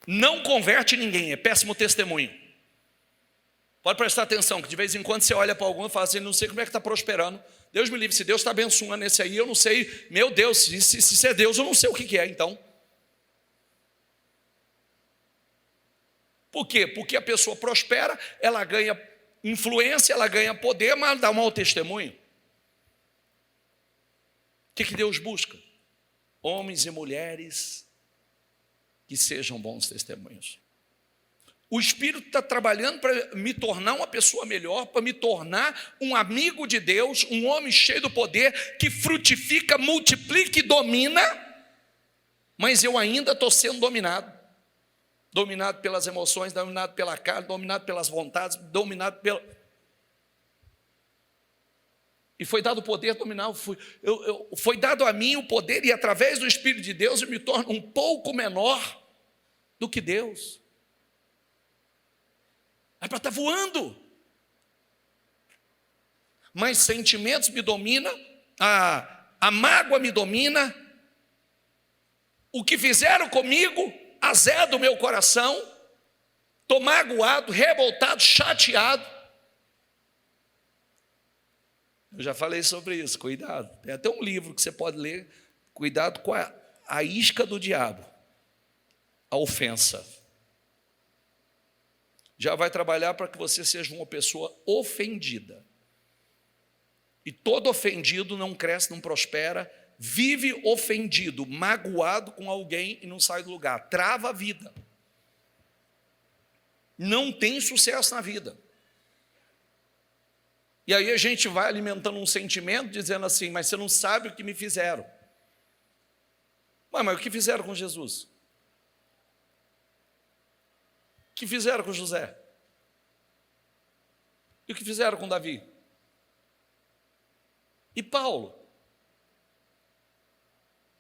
S1: Não converte ninguém, é péssimo testemunho. Pode prestar atenção, que de vez em quando você olha para algum e fala assim, não sei como é que está prosperando. Deus me livre, se Deus está abençoando esse aí, eu não sei, meu Deus, se é Deus, eu não sei o que é então. Por quê? Porque a pessoa prospera, ela ganha influência, ela ganha poder, mas dá um mau testemunho. O que Deus busca? Homens e mulheres que sejam bons testemunhos. O Espírito está trabalhando para me tornar uma pessoa melhor, para me tornar um amigo de Deus, um homem cheio do poder, que frutifica, multiplica e domina, mas eu ainda estou sendo dominado. Dominado pelas emoções, dominado pela carne, dominado pelas vontades, dominado pela... E foi dado o poder dominar, foi dado a mim o poder, e através do Espírito de Deus eu me torno um pouco menor do que Deus. É para estar voando. Mas sentimentos me dominam, a mágoa me domina, o que fizeram comigo azeda o meu coração, estou magoado, revoltado, chateado. Eu já falei sobre isso, cuidado. Tem até um livro que você pode ler, cuidado com a isca do diabo, a ofensa. Já vai trabalhar para que você seja uma pessoa ofendida. E todo ofendido não cresce, não prospera, vive ofendido, magoado com alguém e não sai do lugar, trava a vida. Não tem sucesso na vida. E aí a gente vai alimentando um sentimento, dizendo assim, mas você não sabe o que me fizeram. Mas o que fizeram com Jesus? O que fizeram com José? E o que fizeram com Davi? E Paulo?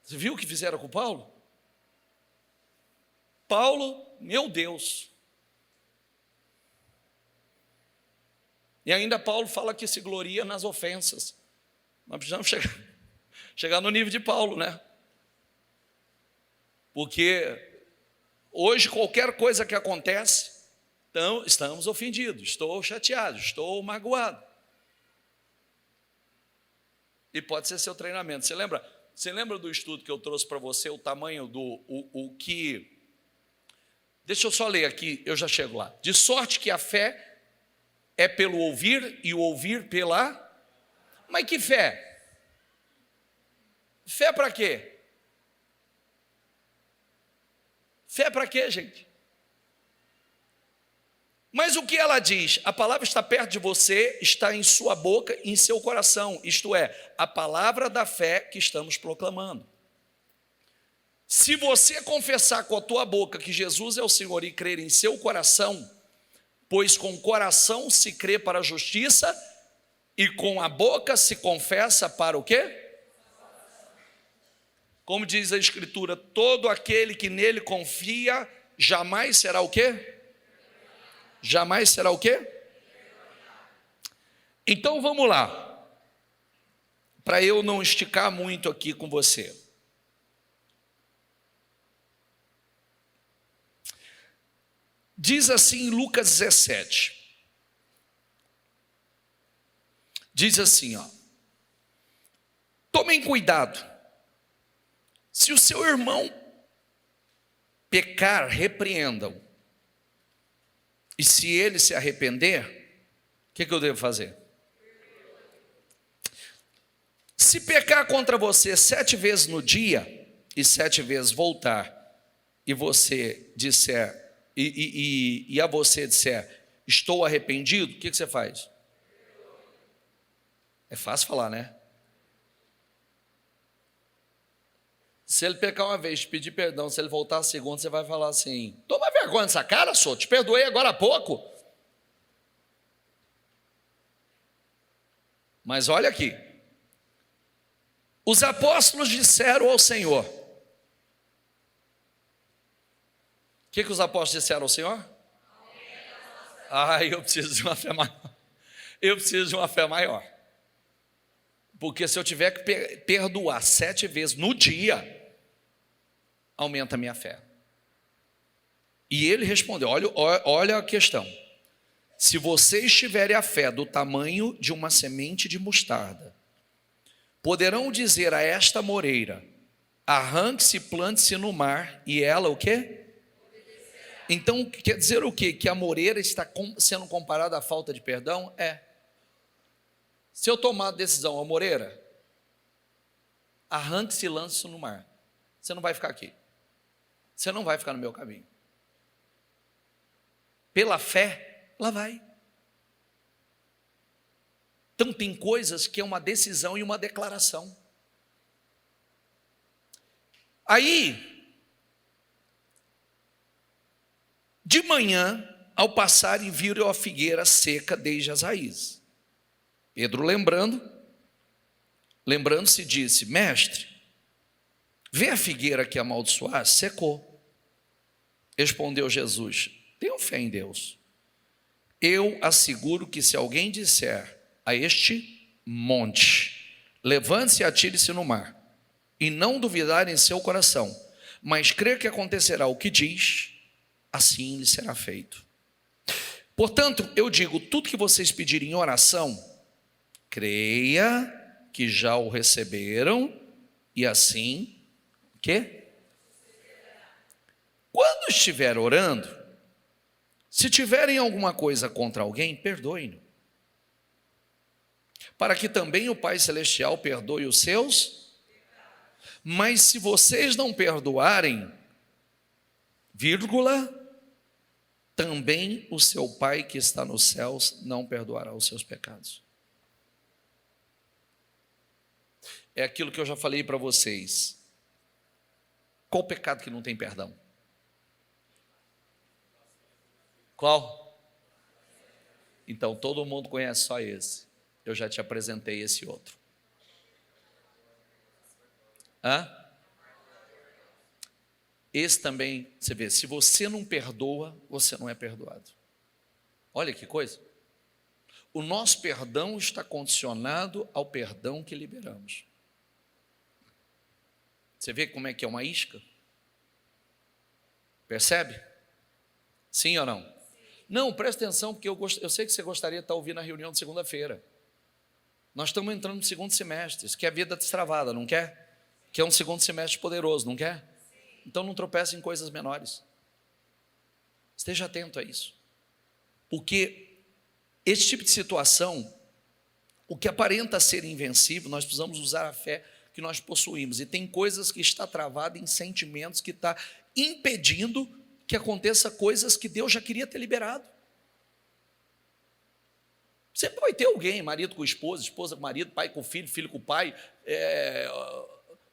S1: Você viu o que fizeram com Paulo? Paulo, meu Deus. E ainda Paulo fala que se gloria nas ofensas. Nós precisamos chegar no nível de Paulo, né? Porque hoje qualquer coisa que acontece, então estamos ofendidos, estou chateado, estou magoado. E pode ser seu treinamento. Você lembra do estudo que eu trouxe para você, o tamanho do o que... Deixa eu só ler aqui, eu já chego lá. De sorte que a fé é pelo ouvir, e o ouvir pela... Mas que fé? Fé para quê? Fé para quê, gente? Mas o que ela diz? A palavra está perto de você, está em sua boca e em seu coração. Isto é, a palavra da fé que estamos proclamando. Se você confessar com a tua boca que Jesus é o Senhor e crer em seu coração, pois com o coração se crê para a justiça e com a boca se confessa para o quê? Como diz a Escritura, todo aquele que nele confia jamais será o quê? Jamais será o quê? Então vamos lá, para eu não esticar muito aqui com você. Diz assim em Lucas 17. Diz assim, ó. Tomem cuidado. Se o seu irmão pecar, repreendam. E se ele se arrepender, o que eu devo fazer? Se pecar contra você 7 vezes no dia, e 7 vezes voltar, e você disser, e a você disser, estou arrependido, o que você faz? É fácil falar, né? Se ele pecar uma vez, te pedir perdão, se ele voltar a segunda, você vai falar assim, toma vergonha nessa cara, só, te perdoei agora há pouco. Mas olha aqui, os apóstolos disseram ao Senhor, o que os apóstolos disseram ao Senhor? Eu preciso de uma fé maior. Eu preciso de uma fé maior. Porque se eu tiver que perdoar 7 vezes no dia, aumenta a minha fé. E ele respondeu, olha a questão. Se vocês tiverem a fé do tamanho de uma semente de mostarda, poderão dizer a esta moreira, arranque-se, plante-se no mar, e ela o quê? Então, quer dizer o quê? Que a moreira está sendo comparada à falta de perdão? Se eu tomar a decisão, a moreira, arranque-se e lance-se no mar. Você não vai ficar aqui. você não vai ficar no meu caminho. Pela fé, ela vai. Então tem coisas que é uma decisão e uma declaração. Aí, de manhã, ao passarem, viram a figueira seca desde as raízes. Pedro, lembrando-se, disse: Mestre, vê a figueira que amaldiçoaste, secou. Respondeu Jesus: tenham fé em Deus. Eu asseguro que se alguém disser a este monte, levante-se e atire-se no mar, e não duvidar em seu coração, mas crer que acontecerá o que diz, assim lhe será feito. Portanto, eu digo, tudo que vocês pedirem em oração, creia que já o receberam, e assim, o quê? Quando estiver orando, se tiverem alguma coisa contra alguém, perdoem-no, para que também o Pai Celestial perdoe os seus. Mas se vocês não perdoarem, vírgula, também o seu Pai que está nos céus não perdoará os seus pecados. É aquilo que eu já falei para vocês. Qual pecado que não tem perdão? Qual? Então todo mundo conhece só esse. Eu já te apresentei esse outro. Esse também, você vê, se você não perdoa, você não é perdoado. Olha que coisa. O nosso perdão está condicionado ao perdão que liberamos. Você vê como é que é uma isca? Percebe? Sim ou não? Sim. Não, presta atenção, porque eu sei que você gostaria de estar ouvindo a reunião de segunda-feira. Nós estamos entrando no segundo semestre. Isso quer vida destravada, não quer? Quer um segundo semestre poderoso, não quer? Então não tropece em coisas menores. Esteja atento a isso. Porque esse tipo de situação, o que aparenta ser invencível, nós precisamos usar a fé que nós possuímos. E tem coisas que está travada em sentimentos que está impedindo que aconteça coisas que Deus já queria ter liberado. Sempre vai ter alguém, marido com esposa, esposa com marido, pai com filho, filho com pai,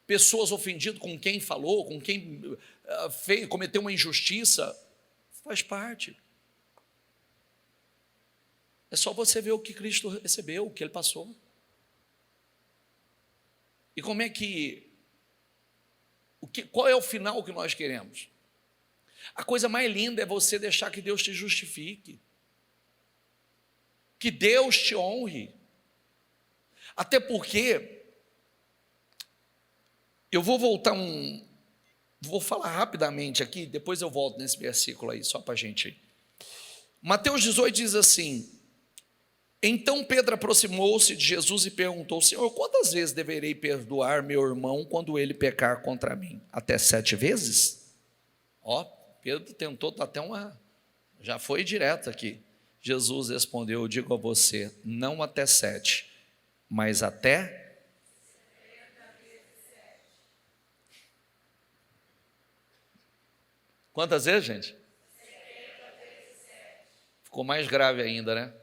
S1: pessoas ofendidas com quem falou, com quem fez, cometeu uma injustiça. Faz parte. É só você ver o que Cristo recebeu, o que Ele passou. E como é qual é o final que nós queremos? A coisa mais linda é você deixar que Deus te justifique, que Deus te honre. Até porque, eu vou falar rapidamente aqui, depois eu volto nesse versículo aí, só para a gente. Mateus 18 diz assim: então Pedro aproximou-se de Jesus e perguntou: Senhor, quantas vezes deverei perdoar meu irmão quando ele pecar contra mim? Até 7 vezes? Pedro tentou até já foi direto aqui. Jesus respondeu: eu digo a você, não até 7, mas até 7. Quantas vezes, gente? 7. Ficou mais grave ainda, né?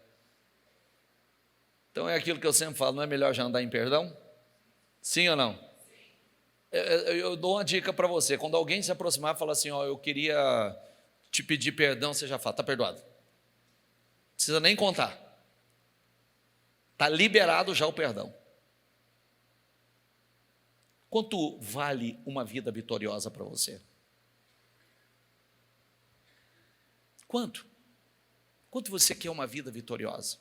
S1: Então é aquilo que eu sempre falo, não é melhor já andar em perdão? Sim ou não? Sim. Eu dou uma dica para você, quando alguém se aproximar e falar assim, eu queria te pedir perdão, você já fala, está perdoado. Não precisa nem contar. Está liberado já o perdão. Quanto vale uma vida vitoriosa para você? Quanto? Quanto você quer uma vida vitoriosa?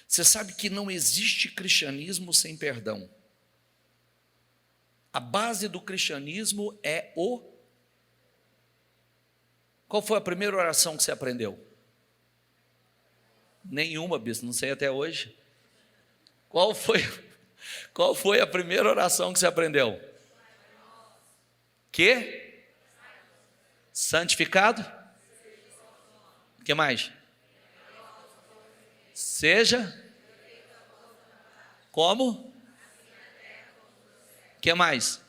S1: Você sabe que não existe cristianismo sem perdão. A base do cristianismo é Qual foi a primeira oração que você aprendeu? Nenhuma, bispo, não sei até hoje. Qual foi a primeira oração que você aprendeu? Que? Santificado? O que mais? Seja como? O que mais?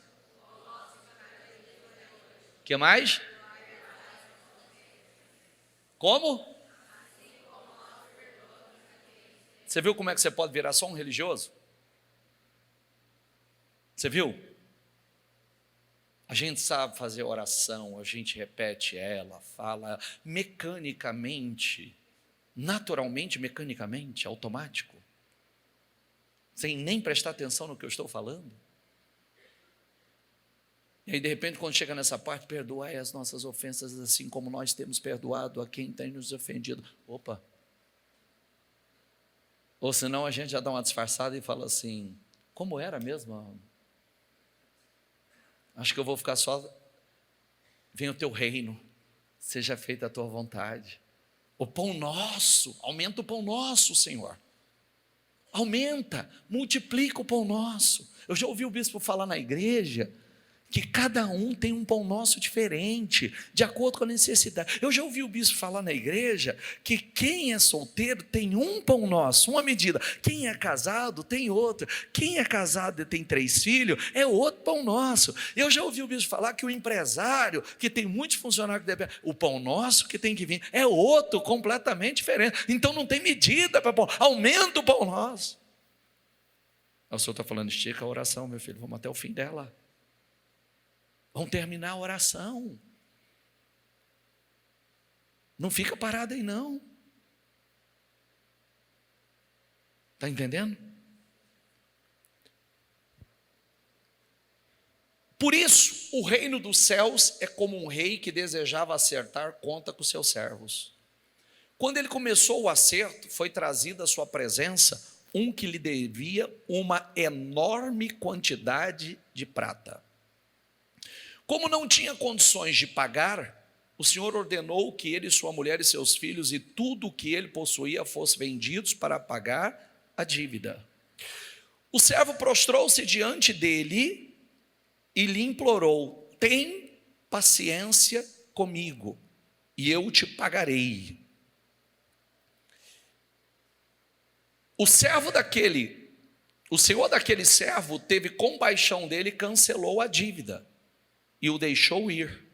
S1: Que mais? Como? Você viu como é que você pode virar só um religioso? Você viu? A gente sabe fazer oração, a gente repete ela, fala mecanicamente, naturalmente, mecanicamente, automático, sem nem prestar atenção no que eu estou falando. E aí, de repente, quando chega nessa parte, perdoai as nossas ofensas, assim como nós temos perdoado a quem tem nos ofendido. Opa! Ou senão a gente já dá uma disfarçada e fala assim, como era mesmo? Acho que eu vou ficar só, venha o teu reino, seja feita a tua vontade. O pão nosso, aumenta o pão nosso, Senhor. Aumenta, multiplica o pão nosso. Eu já ouvi o bispo falar na igreja que cada um tem um pão nosso diferente, de acordo com a necessidade. Eu já ouvi o bispo falar na igreja que quem é solteiro tem um pão nosso, uma medida. Quem é casado tem outro. Quem é casado e tem 3 filhos, é outro pão nosso. Eu já ouvi o bispo falar que o empresário, que tem muitos funcionários que devem, o pão nosso que tem que vir, é outro, completamente diferente. Então não tem medida para pão, aumenta o pão nosso. O senhor está falando, estica a oração, meu filho, vamos até o fim dela. Vamos terminar a oração. Não fica parado aí não. Está entendendo? Por isso, o reino dos céus é como um rei que desejava acertar conta com seus servos. Quando ele começou o acerto, foi trazido à sua presença um que lhe devia uma enorme quantidade de prata. Como não tinha condições de pagar, o Senhor ordenou que ele, sua mulher e seus filhos e tudo o que ele possuía fossem vendidos para pagar a dívida. O servo prostrou-se diante dele e lhe implorou: tem paciência comigo e eu te pagarei. O senhor daquele servo teve compaixão dele e cancelou a dívida e o deixou ir.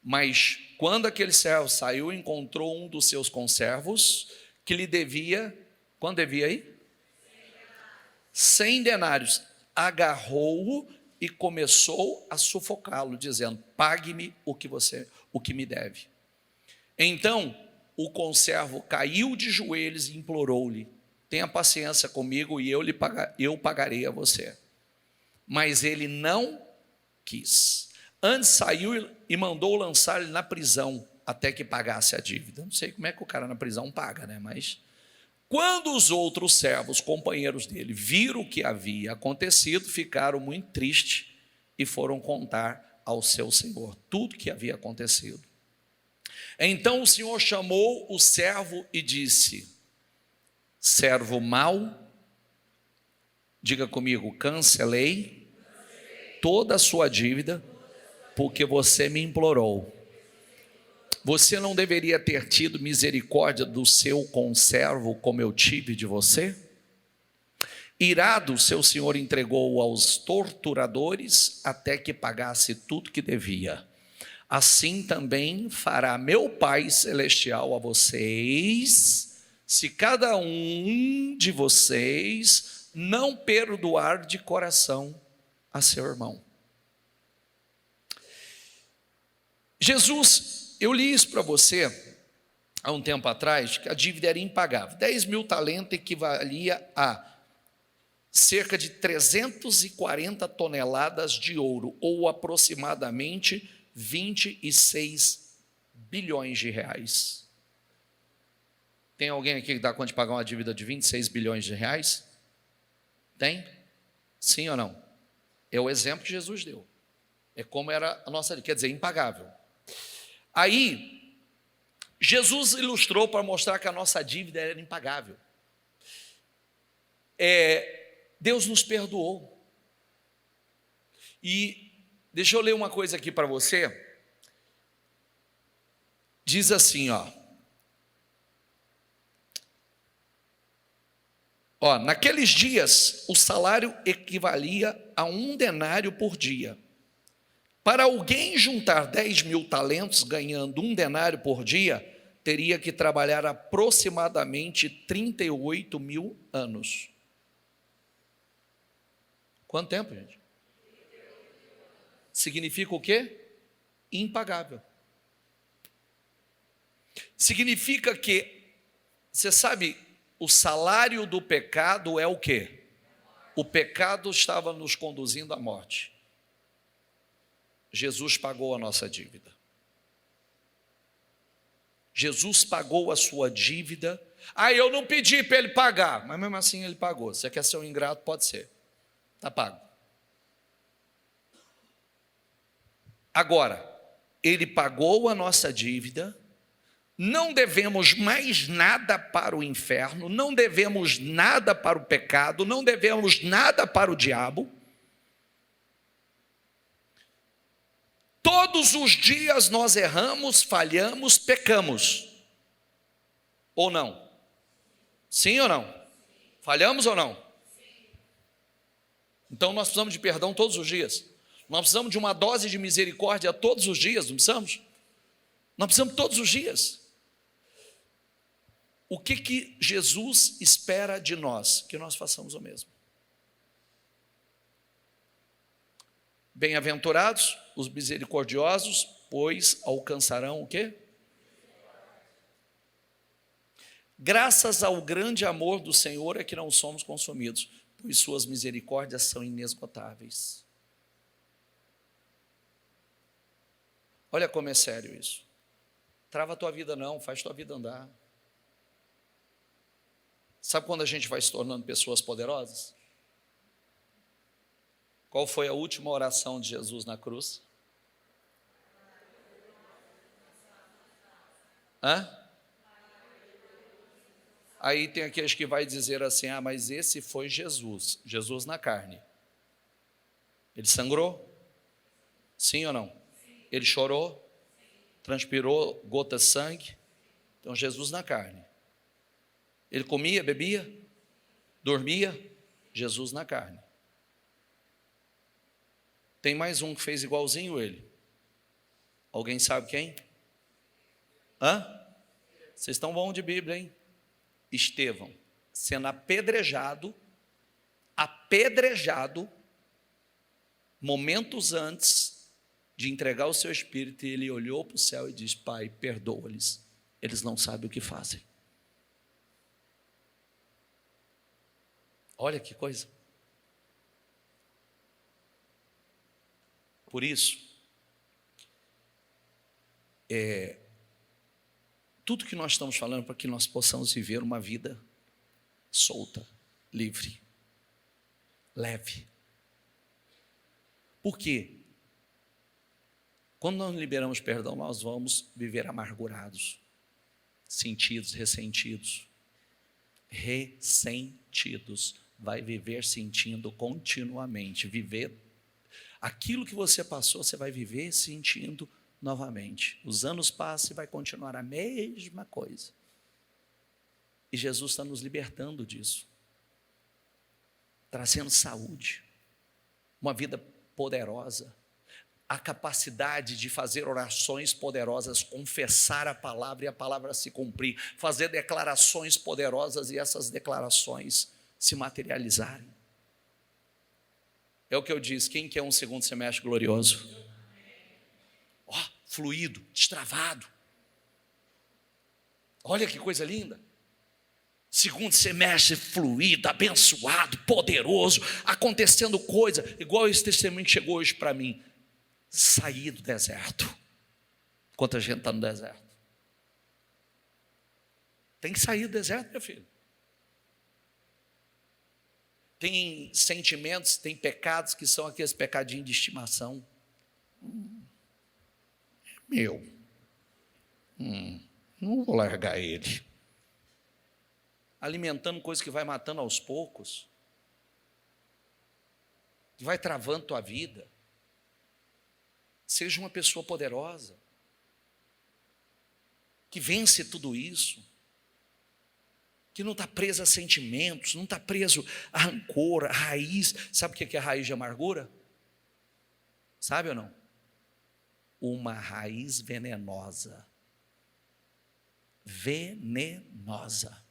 S1: Mas quando aquele servo saiu, encontrou um dos seus conservos que lhe devia, quanto devia aí? 100 denários. Agarrou-o e começou a sufocá-lo, dizendo: pague-me o que me deve. Então o conservo caiu de joelhos e implorou-lhe: tenha paciência comigo e eu pagarei a você. Mas ele não quis. Antes saiu e mandou lançar ele na prisão até que pagasse a dívida. Não sei como é que o cara na prisão paga, né? Mas quando os outros servos, companheiros dele, viram o que havia acontecido, ficaram muito tristes e foram contar ao seu senhor tudo o que havia acontecido. Então o Senhor chamou o servo e disse: servo mau, diga comigo, cancelei toda a sua dívida, porque você me implorou. Você não deveria ter tido misericórdia do seu conservo como eu tive de você? Irado, seu senhor entregou-o aos torturadores até que pagasse tudo que devia. Assim também fará meu Pai Celestial a vocês, se cada um de vocês não perdoar de coração a seu irmão. Jesus, eu li isso para você há um tempo atrás, que a dívida era impagável. 10.000 talentos equivalia a cerca de 340 toneladas de ouro, ou aproximadamente 26 bilhões de reais. Tem alguém aqui que dá conta de pagar uma dívida de 26 bilhões de reais? Tem? Sim ou não? É o exemplo que Jesus deu. É como era a nossa, quer dizer, impagável. Aí, Jesus ilustrou para mostrar que a nossa dívida era impagável. Deus nos perdoou. E deixa eu ler uma coisa aqui para você. Diz assim, naqueles dias o salário equivalia a 1 denário por dia. Para alguém juntar 10.000 talentos, ganhando 1 denário por dia, teria que trabalhar aproximadamente 38.000 anos. Quanto tempo, gente? Significa o quê? Impagável. Significa que, você sabe, o salário do pecado é o quê? O pecado estava nos conduzindo à morte. Jesus pagou a nossa dívida. Jesus pagou a sua dívida. Eu não pedi para ele pagar, mas mesmo assim ele pagou. Você quer ser um ingrato? Pode ser. Está pago. Agora, ele pagou a nossa dívida. Não devemos mais nada para o inferno, não devemos nada para o pecado, não devemos nada para o diabo. Todos os dias nós erramos, falhamos, pecamos. Ou não? Sim ou não? Falhamos ou não? Então nós precisamos de perdão todos os dias. Nós precisamos de uma dose de misericórdia todos os dias, não precisamos? Nós precisamos todos os dias. O que Jesus espera de nós? Que nós façamos o mesmo. Bem-aventurados os misericordiosos, pois alcançarão o quê? Graças ao grande amor do Senhor é que não somos consumidos, pois suas misericórdias são inesgotáveis. Olha como é sério isso. Trava a tua vida não, faz tua vida andar. Sabe quando a gente vai se tornando pessoas poderosas? Qual foi a última oração de Jesus na cruz? Aí tem aqueles que vai dizer assim, mas esse foi Jesus, Jesus na carne. Ele sangrou? Sim ou não? Ele chorou? Transpirou gotas de sangue? Então Jesus na carne. Ele comia, bebia, dormia, Jesus na carne. Tem mais um que fez igualzinho ele. Alguém sabe quem? Vocês estão bons de Bíblia, hein? Estevão, sendo apedrejado, momentos antes de entregar o seu espírito, ele olhou para o céu e disse, Pai, perdoa-lhes, eles não sabem o que fazem. Olha que coisa. Por isso, tudo que nós estamos falando para que nós possamos viver uma vida solta, livre, leve. Por quê? Quando nós liberamos perdão, nós vamos viver amargurados, sentidos, ressentidos. Vai viver sentindo continuamente. Viver aquilo que você passou, você vai viver sentindo novamente. Os anos passam e vai continuar a mesma coisa. E Jesus está nos libertando disso, trazendo saúde, uma vida poderosa, a capacidade de fazer orações poderosas, confessar a palavra e a palavra se cumprir, fazer declarações poderosas e essas declarações se materializarem. É o que eu disse, quem quer um segundo semestre glorioso? Fluido, destravado. Olha que coisa linda. Segundo semestre fluido, abençoado, poderoso, acontecendo coisa, igual esse testemunho que chegou hoje para mim. Sair do deserto. Quanta gente está no deserto? Tem que sair do deserto, meu filho. Tem sentimentos, tem pecados que são aqueles pecadinhos de estimação. Não vou largar ele. Alimentando coisa que vai matando aos poucos, que vai travando tua vida. Seja uma pessoa poderosa, que vence tudo isso, que não está preso a sentimentos, não está preso a rancor, a raiz. Sabe o que é a raiz de amargura? Sabe ou não? uma raiz venenosa. Venenosa.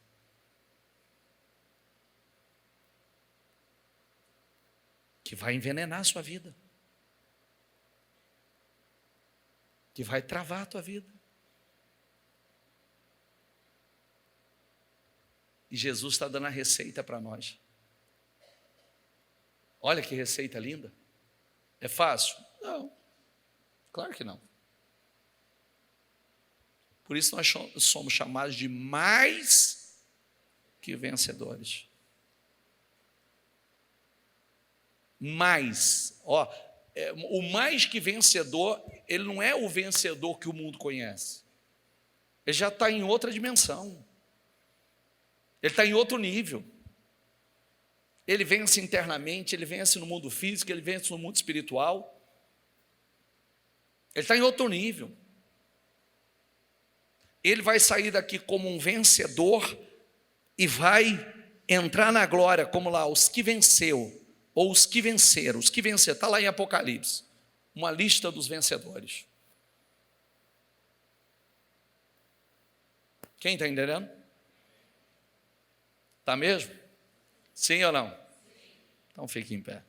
S1: Que vai envenenar a sua vida. Que vai travar a tua vida. E Jesus está dando a receita para nós. Olha que receita linda. É fácil? Não. Claro que não. Por isso nós somos chamados de mais que vencedores. Mais. O mais que vencedor, ele não é o vencedor que o mundo conhece. Ele já está em outra dimensão. Ele está em outro nível. Ele vence internamente, ele vence no mundo físico, ele vence no mundo espiritual. Ele está em outro nível. Ele vai sair daqui como um vencedor e vai entrar na glória, como lá, os que venceu, ou os que venceram. Os que venceram, está lá em Apocalipse, uma lista dos vencedores. Quem está entendendo? Está mesmo? Sim ou não? Então fique em pé.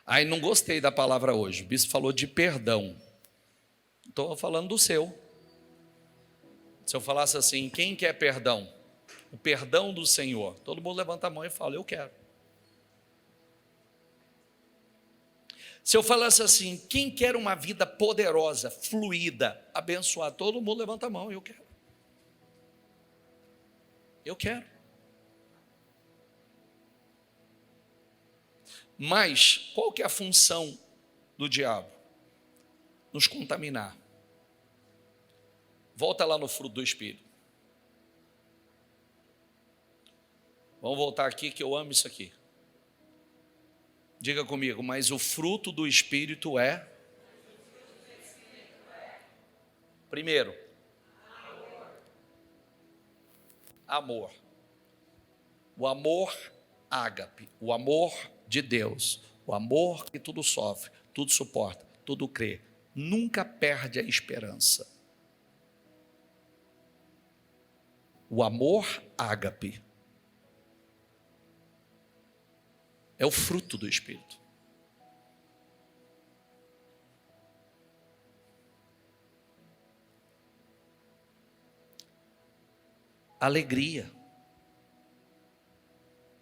S1: Aí não gostei da palavra hoje. O bispo falou de perdão. Estou falando do seu. Se eu falasse assim, quem quer perdão? O perdão do Senhor. Todo mundo levanta a mão e fala, eu quero. Se eu falasse assim, quem quer uma vida poderosa, fluida, abençoada? Todo mundo levanta a mão, eu quero. Eu quero. Mas, qual que é a função do diabo? Nos contaminar. Volta lá no fruto do Espírito. Vamos voltar aqui que eu amo isso aqui. Diga comigo, mas o fruto do Espírito é? Primeiro, amor. O amor ágape, o amor de Deus, o amor que tudo sofre, tudo suporta, tudo crê, nunca perde a esperança. O amor ágape é o fruto do Espírito. Alegria.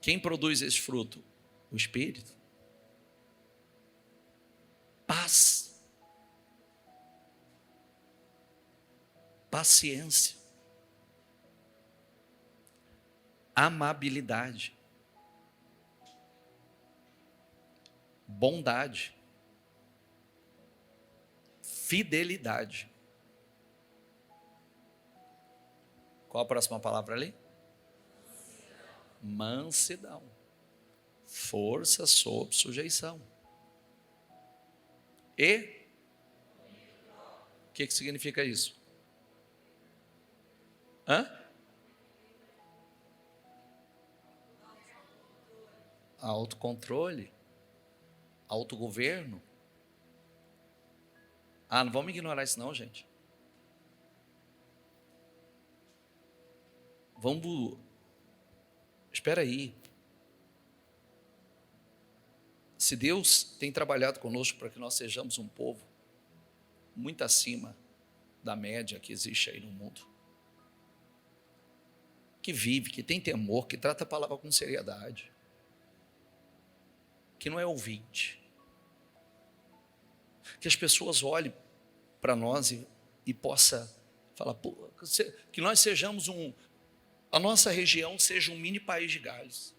S1: Quem produz esse fruto? O Espírito. Paz. Paciência. Amabilidade. Bondade. Fidelidade. Qual a próxima palavra ali? Mansidão. Força sob sujeição. E? O que significa isso? Autocontrole. Autogoverno. Não vamos ignorar isso não, gente. Espera aí. Se Deus tem trabalhado conosco para que nós sejamos um povo muito acima da média que existe aí no mundo, que vive, que tem temor, que trata a palavra com seriedade, que não é ouvinte, que as pessoas olhem para nós e possa falar, que nós sejamos a nossa região seja um mini país de Gales.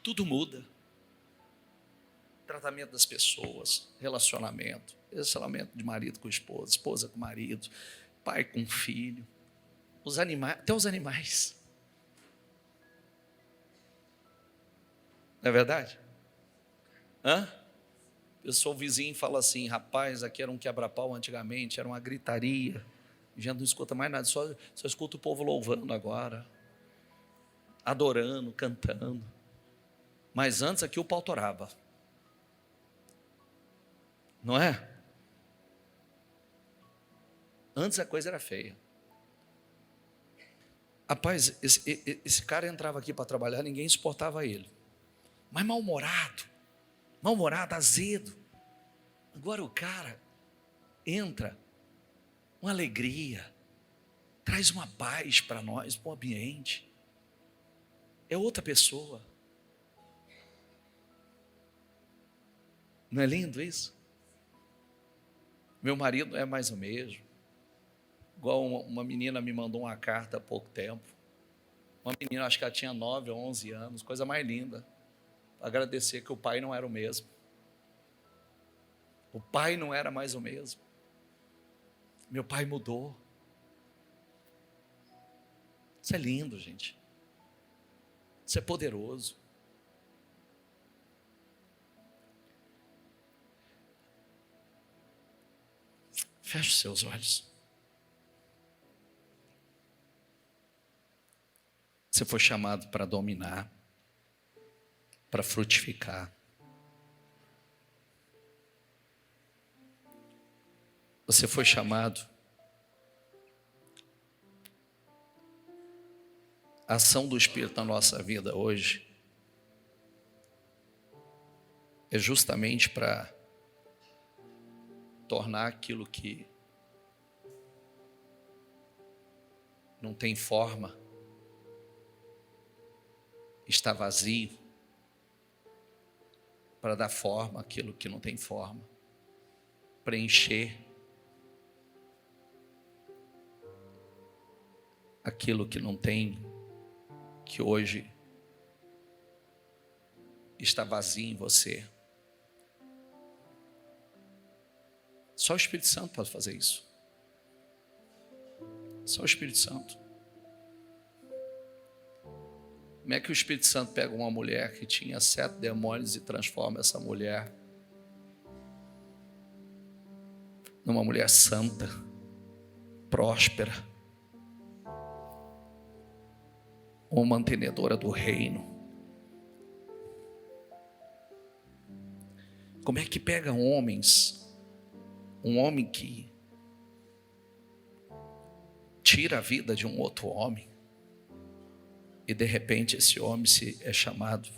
S1: Tudo muda. Tratamento das pessoas, relacionamento de marido com esposa, esposa com marido, pai com filho, os animais, até os animais. Não é verdade? Eu sou vizinho e falo assim, rapaz, aqui era um quebra-pau antigamente, era uma gritaria, já não escuta mais nada, só escuta o povo louvando agora, adorando, cantando. Mas antes aqui o pau torava. Não é? Antes a coisa era feia. Rapaz, esse cara entrava aqui para trabalhar, ninguém suportava ele. Mas mal-humorado, azedo. Agora o cara entra, uma alegria, traz uma paz para nós, para o ambiente. É outra pessoa. Não é lindo isso? Meu marido é mais o mesmo. Igual uma menina me mandou uma carta há pouco tempo. Uma menina, acho que ela tinha 9 ou 11 anos, coisa mais linda. Agradecer que o pai não era o mesmo. O pai não era mais o mesmo. Meu pai mudou. Isso é lindo, gente. Isso é poderoso. Feche os seus olhos. Você foi chamado para dominar, para frutificar. Você foi chamado. A ação do Espírito na nossa vida hoje é justamente para tornar aquilo que não tem forma, está vazio, para dar forma àquilo que não tem forma, preencher aquilo que não tem, que hoje está vazio em você. Só o Espírito Santo pode fazer isso. Só o Espírito Santo. Como é que o Espírito Santo pega uma mulher que tinha 7 demônios e transforma essa mulher numa mulher santa, próspera, uma mantenedora do reino? Como é que pega homens, um homem que tira a vida de um outro homem, e de repente esse homem é chamado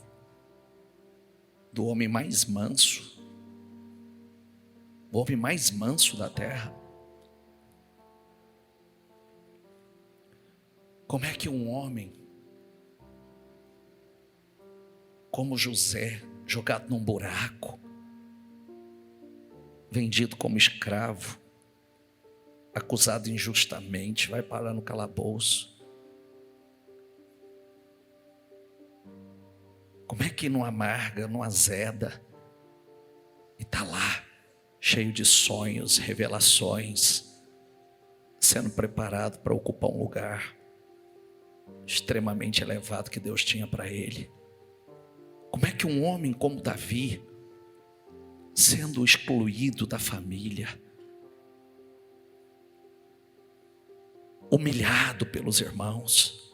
S1: do homem mais manso, o homem mais manso da terra? Como é que um homem como José, jogado num buraco, vendido como escravo, acusado injustamente, vai parar no calabouço? Como é que não amarga, não azeda, e está lá, cheio de sonhos, revelações, sendo preparado para ocupar um lugar extremamente elevado que Deus tinha para ele? Como é que um homem como Davi, sendo excluído da família, humilhado pelos irmãos,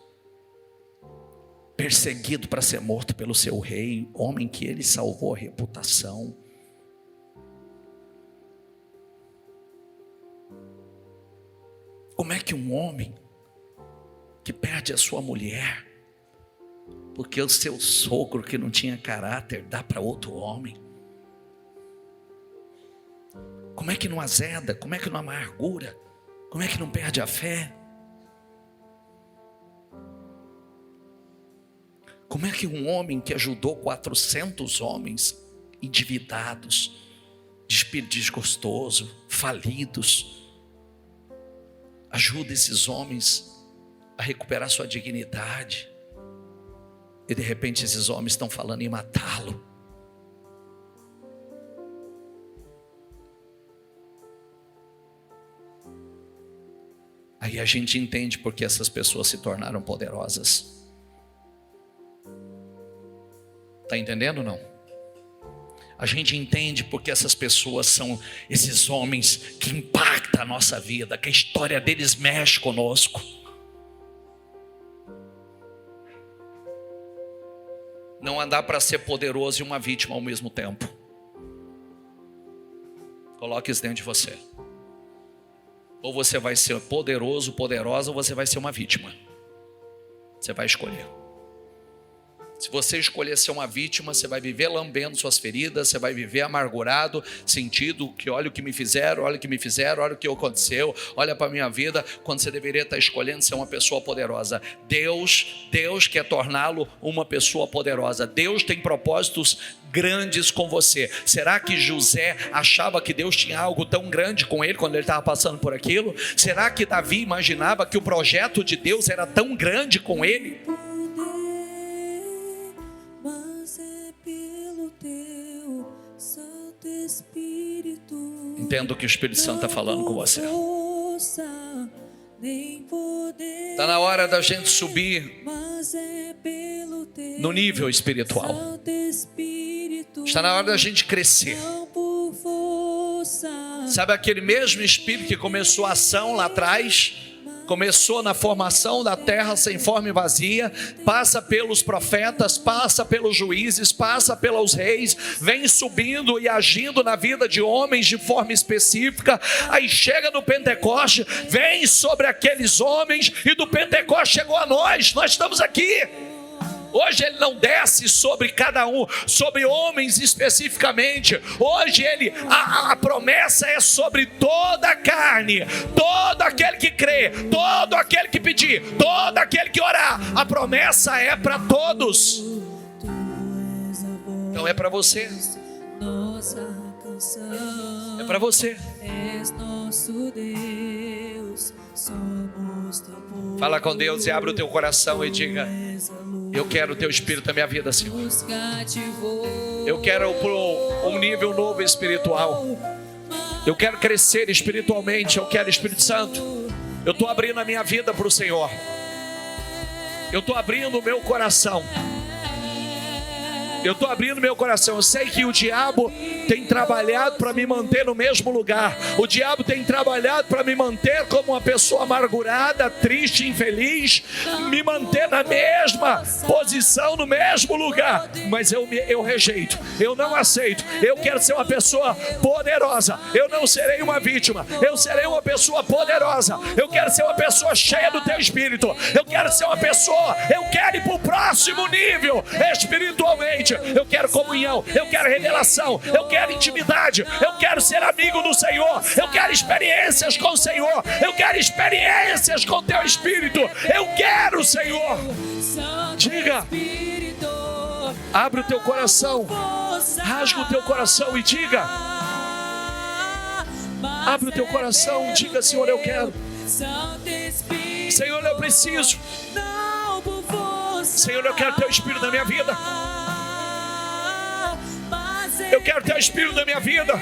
S1: perseguido para ser morto pelo seu rei, homem que ele salvou a reputação, como é que um homem que perde a sua mulher, porque o seu sogro que não tinha caráter dá para outro homem, como é que não azeda, como é que não amargura, como é que não perde a fé? Como é que um homem que ajudou 400 homens endividados, de espírito desgostoso, falidos, ajuda esses homens a recuperar sua dignidade, e de repente esses homens estão falando em matá-lo? Aí a gente entende porque essas pessoas se tornaram poderosas. Está entendendo ou não? A gente entende porque essas pessoas são esses homens que impactam a nossa vida, que a história deles mexe conosco. Não dá para ser poderoso e uma vítima ao mesmo tempo. Coloque isso dentro de você. Ou você vai ser poderoso, poderosa, ou você vai ser uma vítima. Você vai escolher. Se você escolher ser uma vítima, você vai viver lambendo suas feridas, você vai viver amargurado, sentindo que olha o que me fizeram, olha o que me fizeram, olha o que aconteceu, olha para a minha vida, quando você deveria estar escolhendo ser uma pessoa poderosa. Deus quer torná-lo uma pessoa poderosa. Deus tem propósitos grandes com você. Será que José achava que Deus tinha algo tão grande com ele quando ele estava passando por aquilo? Será que Davi imaginava que o projeto de Deus era tão grande com ele? Entenda o que o Espírito Santo está falando com você. Está na hora da gente subir no nível espiritual. Está na hora da gente crescer. Sabe aquele mesmo Espírito que começou a ação lá atrás? Começou na formação da terra sem forma e vazia, passa pelos profetas, passa pelos juízes, passa pelos reis, vem subindo e agindo na vida de homens de forma específica. Aí chega no Pentecoste, vem sobre aqueles homens, e do Pentecoste chegou a nós estamos aqui. Hoje ele não desce sobre cada um, sobre homens especificamente. Hoje a promessa é sobre toda a carne, todo aquele que crê, todo aquele que pedir, todo aquele que orar. A promessa é para todos. Então é para você. É para você. Fala com Deus e abre o teu coração e diga: eu quero o teu Espírito na minha vida, Senhor. Eu quero um nível novo espiritual. Eu quero crescer espiritualmente. Eu quero, Espírito Santo, eu estou abrindo a minha vida para o Senhor. Eu estou abrindo o meu coração. Eu estou abrindo meu coração. Eu sei que o diabo tem trabalhado para me manter no mesmo lugar. O diabo tem trabalhado para me manter como uma pessoa amargurada, triste, infeliz, me manter na mesma posição, no mesmo lugar. Mas eu rejeito, eu não aceito. Eu quero ser uma pessoa poderosa. Eu não serei uma vítima. Eu serei uma pessoa poderosa. Eu quero ser uma pessoa cheia do teu Espírito. Eu quero ser uma pessoa, eu quero ir para o próximo nível espiritualmente. Eu quero comunhão, eu quero revelação, eu quero intimidade, eu quero ser amigo do Senhor, eu quero experiências com o Senhor, eu quero experiências com o teu Espírito. Eu quero, Senhor. Diga, abre o teu coração, rasga o teu coração e diga, abre o teu coração, diga: Senhor, eu quero. Senhor, eu preciso. Senhor, eu quero teu Espírito na minha vida. Eu quero teu Espírito na minha vida.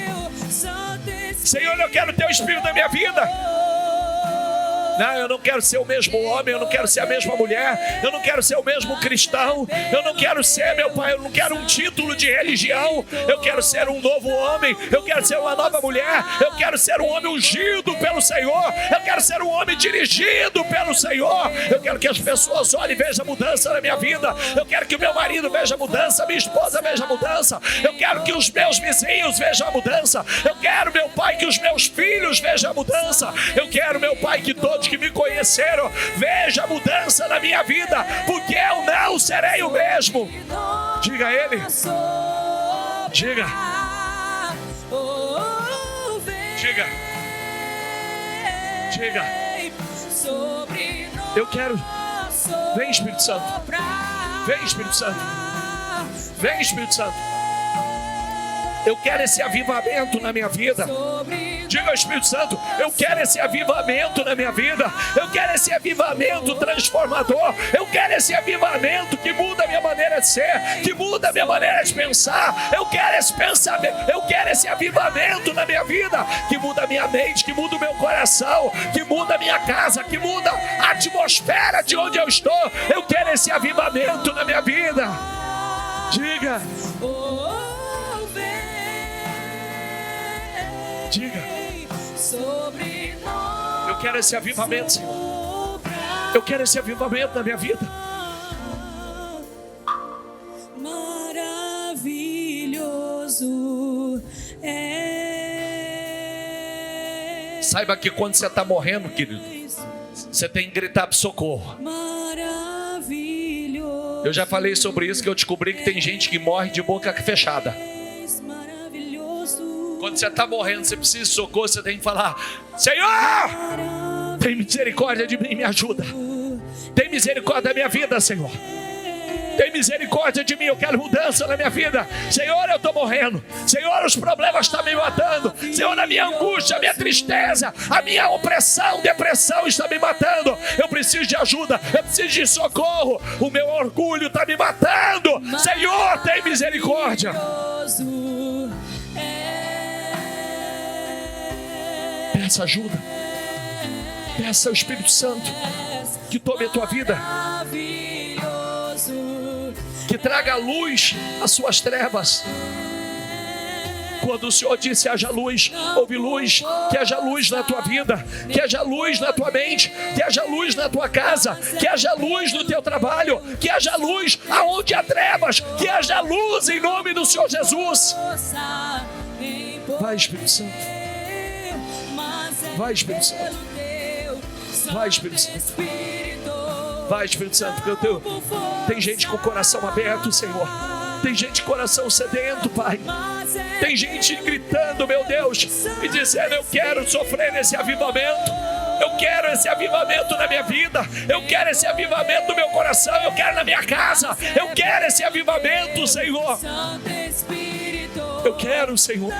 S1: Senhor, eu quero teu Espírito na minha vida. Não, eu não quero ser o mesmo homem, eu não quero ser a mesma mulher, eu não quero ser o mesmo cristão, eu não quero ser, meu Pai, eu não quero um título de religião, eu quero ser um novo homem, eu quero ser uma nova mulher, eu quero ser um homem ungido pelo Senhor, eu quero ser um homem dirigido pelo Senhor. Eu quero que as pessoas olhem e vejam mudança na minha vida, eu quero que o meu marido veja mudança, minha esposa veja mudança, eu quero que os meus vizinhos vejam a mudança, eu quero, meu Pai, que os meus filhos vejam a mudança, eu quero, meu Pai, que todos que me conheceram veja a mudança na minha vida, porque eu não serei o mesmo. Diga a Ele. Diga. Diga. Diga. Eu quero. Vem, Espírito Santo. Vem, Espírito Santo. Vem, Espírito Santo. Eu quero esse avivamento na minha vida. Diga ao Espírito Santo: eu quero esse avivamento na minha vida. Eu quero esse avivamento transformador. Eu quero esse avivamento que muda a minha maneira de ser, que muda a minha maneira de pensar. Eu quero esse pensamento, eu quero esse avivamento na minha vida, que muda a minha mente, que muda o meu coração, que muda a minha casa, que muda a atmosfera de onde eu estou. Eu quero esse avivamento na minha vida. Diga. Diga. Eu quero esse avivamento, Senhor. Eu quero esse avivamento na minha vida.
S2: Maravilhoso é
S1: Saiba que quando você está morrendo, querido, você tem que gritar para socorro. Eu já falei sobre isso, que eu descobri que tem gente que morre de boca fechada. Quando você está morrendo, você precisa de socorro, você tem que falar: Senhor, tem misericórdia de mim, me ajuda. Tem misericórdia da minha vida, Senhor. Tem misericórdia de mim, eu quero mudança na minha vida. Senhor, eu estou morrendo. Senhor, os problemas estão me matando. Senhor, a minha angústia, a minha tristeza, a minha opressão, depressão está me matando. Eu preciso de ajuda, eu preciso de socorro. O meu orgulho está me matando. Senhor, tem misericórdia. Peça ajuda. Peça ao Espírito Santo que tome a tua vida, que traga luz às suas trevas. Quando o Senhor disse haja luz, houve luz. Que haja luz na tua vida, que haja luz na tua mente, que haja luz na tua casa, que haja luz no teu trabalho, que haja luz aonde há trevas, que haja luz em nome do Senhor Jesus. Vai, Espírito Santo. Vai, Espírito Santo. Vai, Espírito Santo. Vai, Espírito Santo, porque tem gente com o coração aberto, Senhor. Tem gente com o coração sedento, Pai. Tem gente gritando, meu Deus, e dizendo: eu quero sofrer nesse avivamento. Eu quero esse avivamento na minha vida. Eu quero esse avivamento no meu coração. Eu quero na minha casa. Eu quero esse avivamento, Senhor. Eu quero, Senhor.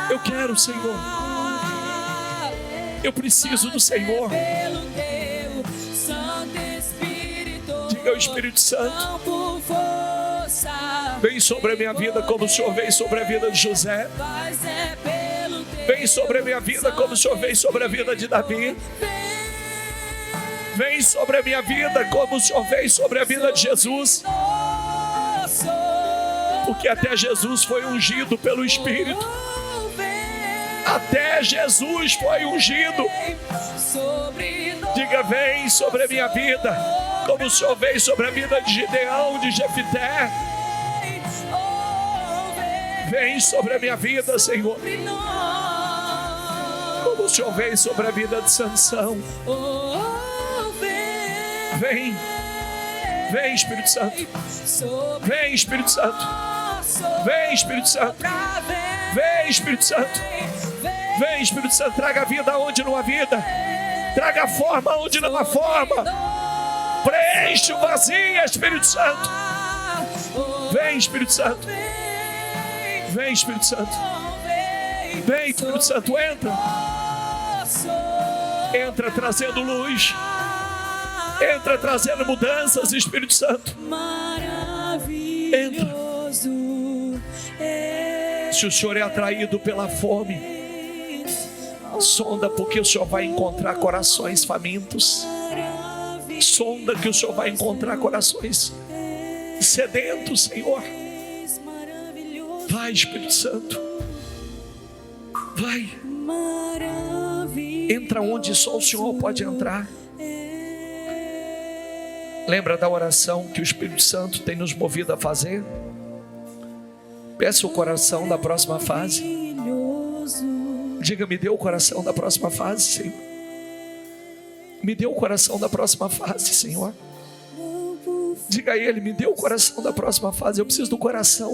S1: Eu quero, Senhor. Eu preciso do Senhor. Diga ao Espírito Santo: vem sobre a minha vida como o Senhor veio sobre a vida de José. Vem sobre a minha vida como o Senhor veio sobre a vida de Davi. Vem sobre a minha vida como o Senhor veio sobre a vida de Jesus. Porque até Jesus foi ungido pelo Espírito. Até Jesus foi ungido. Diga: vem sobre a minha vida como o Senhor veio sobre a vida de Gideão, de Jefité. Vem sobre a minha vida, Senhor, como o Senhor veio sobre a vida de Sansão. Vem, vem, Espírito Santo. Vem, Espírito Santo. Vem, Espírito Santo. Vem, Espírito Santo. Vem, Espírito Santo. Traga vida onde não há vida. Traga forma onde não há forma. Preenche o vazio, Espírito Santo. Vem, Espírito Santo. Vem, Espírito Santo. Vem, Espírito Santo, entra. Entra trazendo luz. Entra trazendo mudanças, Espírito Santo. Entra. Se o Senhor é atraído pela fome, sonda, porque o Senhor vai encontrar corações famintos. Sonda, que o Senhor vai encontrar corações sedentos, Senhor. Vai, Espírito Santo. Vai. Entra onde só o Senhor pode entrar. Lembra da oração que o Espírito Santo tem nos movido a fazer? Peça o coração da próxima fase. Diga: me dê o coração da próxima fase, Senhor. Me dê o coração da próxima fase, Senhor. Diga a Ele: me dê o coração da próxima fase. Eu preciso do coração.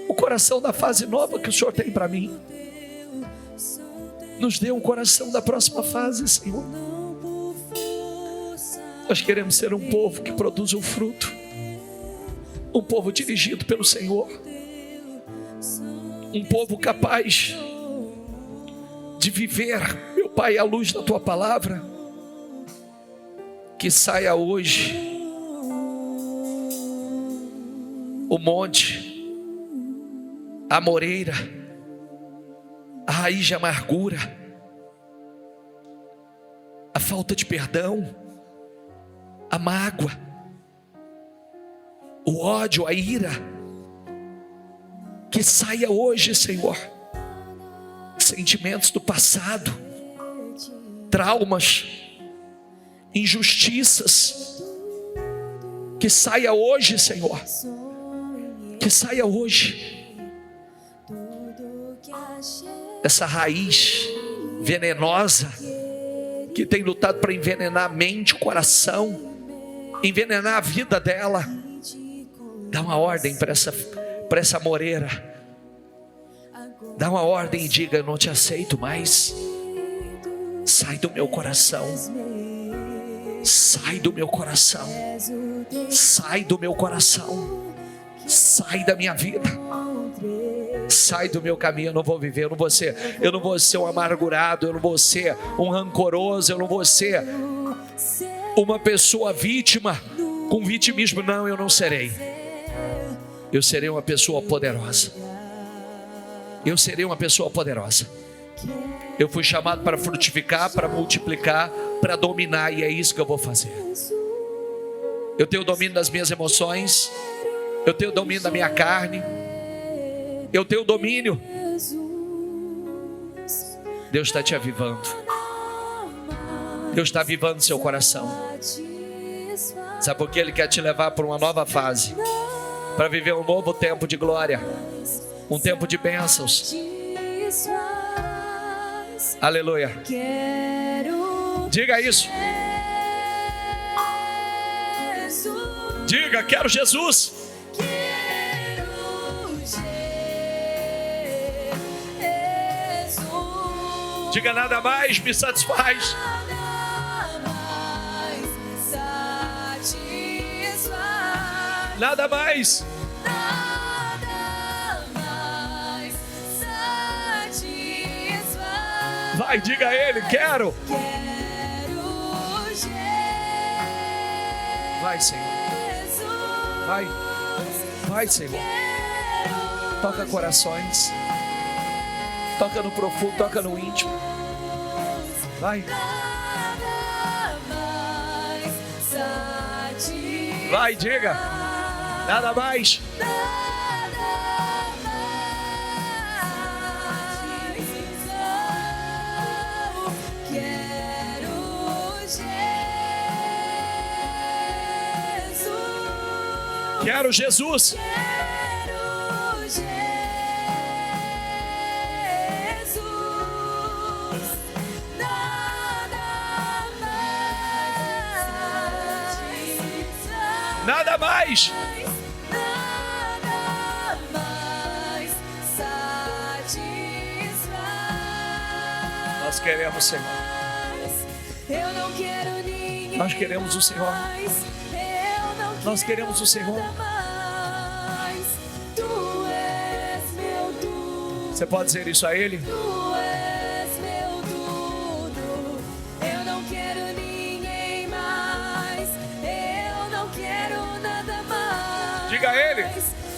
S1: O coração da fase nova que o Senhor tem para mim. Nos dê o coração da próxima fase, Senhor. Nós queremos ser um povo que produz um fruto. Um povo dirigido pelo Senhor. Um povo capaz de viver, meu Pai, à luz da Tua palavra. Que saia hoje o monte, a moreira, a raiz de amargura, a falta de perdão, a mágoa, o ódio, a ira. Que saia hoje, Senhor, sentimentos do passado, traumas, injustiças. Que saia hoje, Senhor. Que saia hoje. essa raiz venenosa que tem lutado para envenenar a mente, o coração, envenenar a vida dela. Dá uma ordem para essa moreira. Dá uma ordem e diga: eu não te aceito mais. Sai do meu coração. Sai do meu coração. Sai do meu coração. Sai da minha vida. Sai do meu caminho. Eu não vou viver, eu não vou ser um amargurado, eu não vou ser um rancoroso, eu não vou ser uma pessoa vítima com vitimismo. Não, eu não serei. Eu serei uma pessoa poderosa. Eu serei uma pessoa poderosa. Eu fui chamado para frutificar, para multiplicar, para dominar, e é isso que eu vou fazer. Eu tenho domínio das minhas emoções, eu tenho domínio da minha carne, eu tenho domínio. Deus está te avivando. Deus está avivando seu coração. Sabe por que Ele quer te levar para uma nova fase, para viver um novo tempo de glória, um tempo de bênçãos. Aleluia. Diga isso. Diga: quero Jesus. Diga: nada mais me satisfaz. Nada mais. Vai, diga a Ele: quero. Vai, Senhor. Vai, Senhor. Toca corações. Toca no profundo, toca no íntimo. Vai. Vai, diga: nada mais. Quero Jesus. Nada mais. Nós queremos, Senhor. Nós queremos o Senhor. Nós queremos o Senhor. Você pode dizer isso a Ele?
S2: Tu és meu tudo. Eu não quero ninguém mais. Eu não quero nada mais.
S1: Diga a Ele.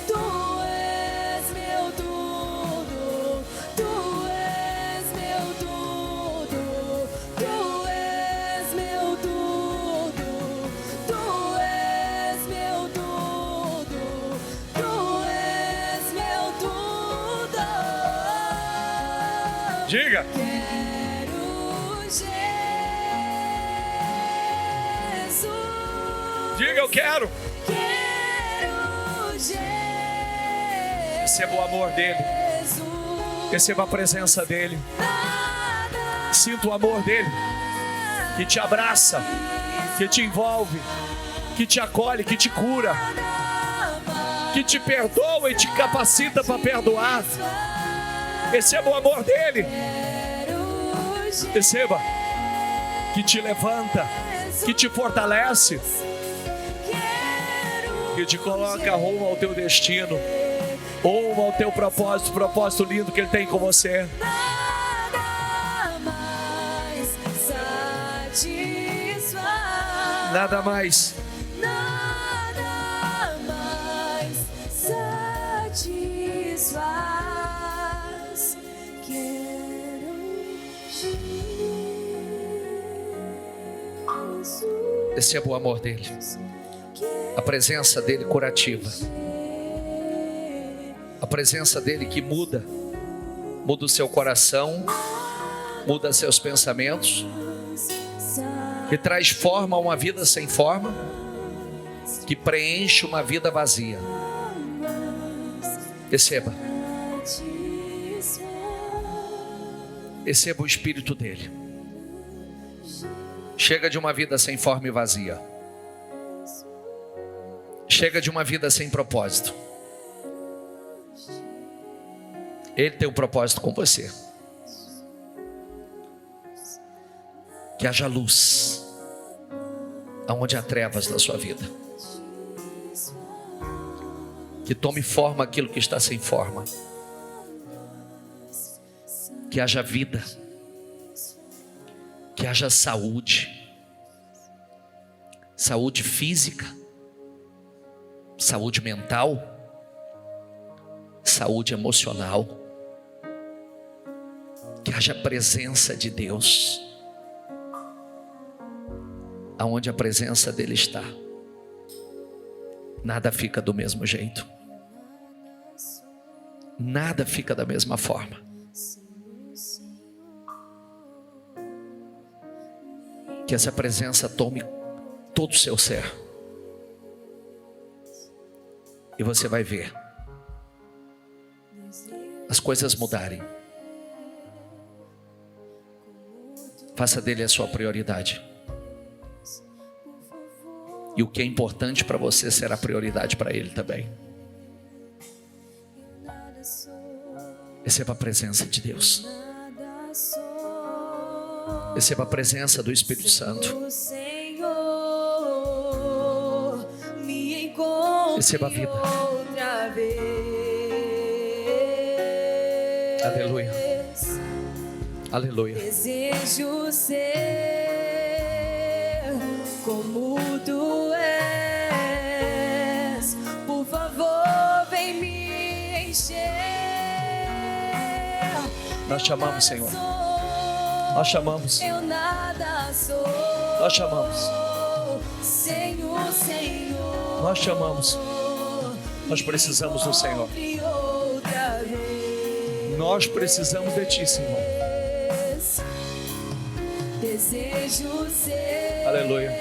S2: Tu és meu tudo. Tu és meu tudo. Tu és meu tudo. Tu és meu tudo. Tu és meu tudo.
S1: Diga.
S2: Quero Jesus.
S1: Diga: eu quero.
S2: Quero Jesus.
S1: Receba o amor dEle. Receba a presença dEle. Sinta o amor dEle, que te abraça, que te envolve, que te acolhe, que te cura, que te perdoa e te capacita para perdoar. Receba o amor dEle. Receba, que te levanta, que te fortalece, que te coloca rumo ao teu destino, rumo ao teu propósito, propósito lindo que Ele tem com você. Nada mais.
S2: Nada mais satisfaz. Quero Jesus.
S1: Receba o amor dEle, a presença dEle curativa, a presença dEle que muda o seu coração, muda seus pensamentos, que traz forma a uma vida sem forma, que preenche uma vida vazia. Receba. Receba o Espírito dele. Chega de uma vida sem forma e vazia. Chega de uma vida sem propósito. Ele tem um propósito com você. Que haja luz aonde há trevas na sua vida. Que tome forma aquilo que está sem forma. Que haja vida. Que haja saúde. Saúde física. Saúde mental. Saúde emocional. Que haja presença de Deus. Aonde a presença dele está, nada fica do mesmo jeito. Nada fica da mesma forma. Que essa presença tome todo o seu ser. E você vai ver as coisas mudarem. Faça dele a sua prioridade. E o que é importante para você será prioridade para ele também. Receba a presença de Deus. Receba a presença do Espírito Santo. Receba a vida. Aleluia. Aleluia.
S2: Desejo ser como tu és. Por favor, vem me encher.
S1: Nós chamamos, Senhor. Nós chamamos.
S2: Eu nada sou.
S1: Nós chamamos.
S2: Senhor, Senhor.
S1: Nós chamamos. Nós precisamos do Senhor. Nós precisamos de Ti, Senhor.
S2: Desejo ser.
S1: Aleluia.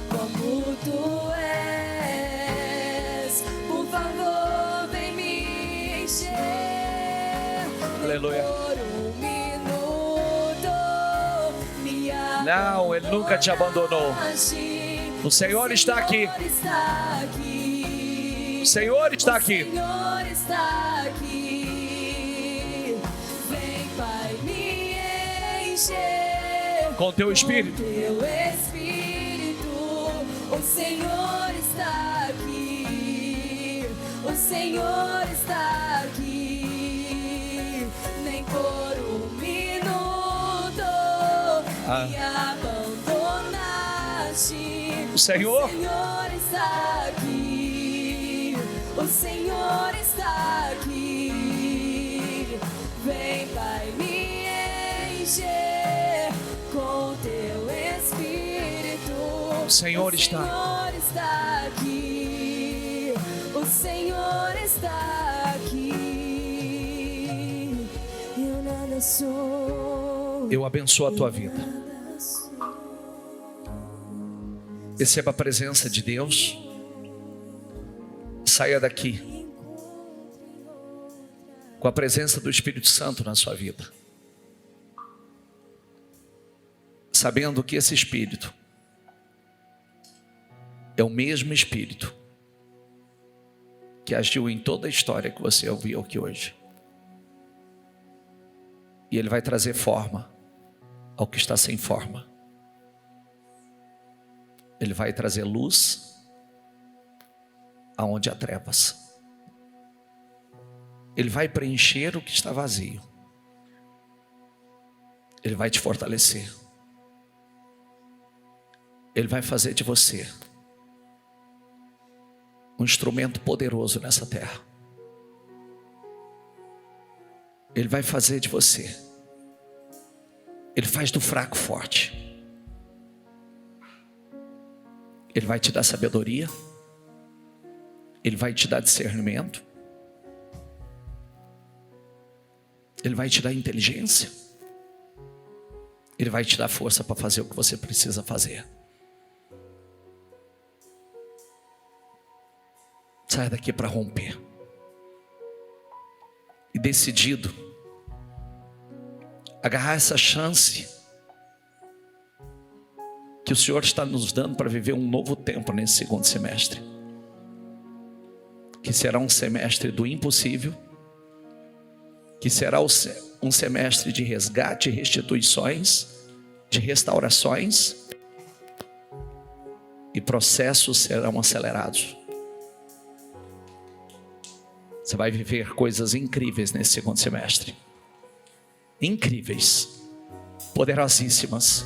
S2: Como tu és. Por favor, vem me encher.
S1: Aleluia.
S2: Por um minuto, me
S1: Não, Ele nunca te abandonou. O Senhor está aqui. O Senhor está aqui.
S2: O Senhor está aqui. Vem, Pai, me encher.
S1: Com Teu Espírito.
S2: Teu Espírito. O Senhor está aqui. O Senhor está aqui. Nem por um minuto me abandonaste.
S1: O Senhor.
S2: O Senhor está aqui. O Senhor está aqui. Vem, Pai, me encher com Teu Espírito.
S1: O Senhor está.
S2: O Senhor está aqui. O Senhor está aqui. Eu nada sou.
S1: Eu abençoo a tua vida. Receba a presença de Deus. Saia daqui com a presença do Espírito Santo na sua vida, sabendo que esse Espírito é o mesmo Espírito que agiu em toda a história que você ouviu aqui hoje. E Ele vai trazer forma ao que está sem forma. Ele vai trazer luz aonde há trevas. Ele vai preencher o que está vazio. Ele vai te fortalecer. Ele vai fazer de você um instrumento poderoso nessa terra. Ele vai fazer de você. Ele faz do fraco forte. Ele vai te dar sabedoria. Ele vai te dar discernimento. Ele vai te dar inteligência. Ele vai te dar força para fazer o que você precisa fazer. Saia daqui para romper. E decidido agarrar essa chance que o Senhor está nos dando para viver um novo tempo nesse segundo semestre, que será um semestre do impossível, que será um semestre de resgate, restituições, de restaurações, e processos serão acelerados. Você vai viver coisas incríveis nesse segundo semestre. Incríveis, poderosíssimas.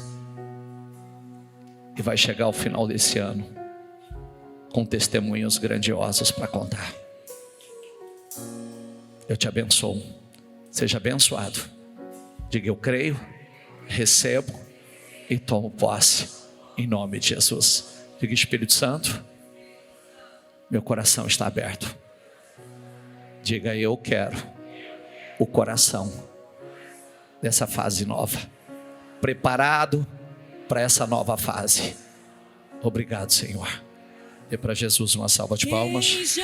S1: E vai chegar ao final desse ano com testemunhos grandiosos para contar. Eu te abençoo. Seja abençoado. Diga: eu creio, recebo e tomo posse em nome de Jesus. Diga: Espírito Santo, meu coração está aberto. Diga: eu quero o coração dessa fase nova, preparado para essa nova fase. Obrigado, Senhor. Dê para Jesus uma salva de palmas.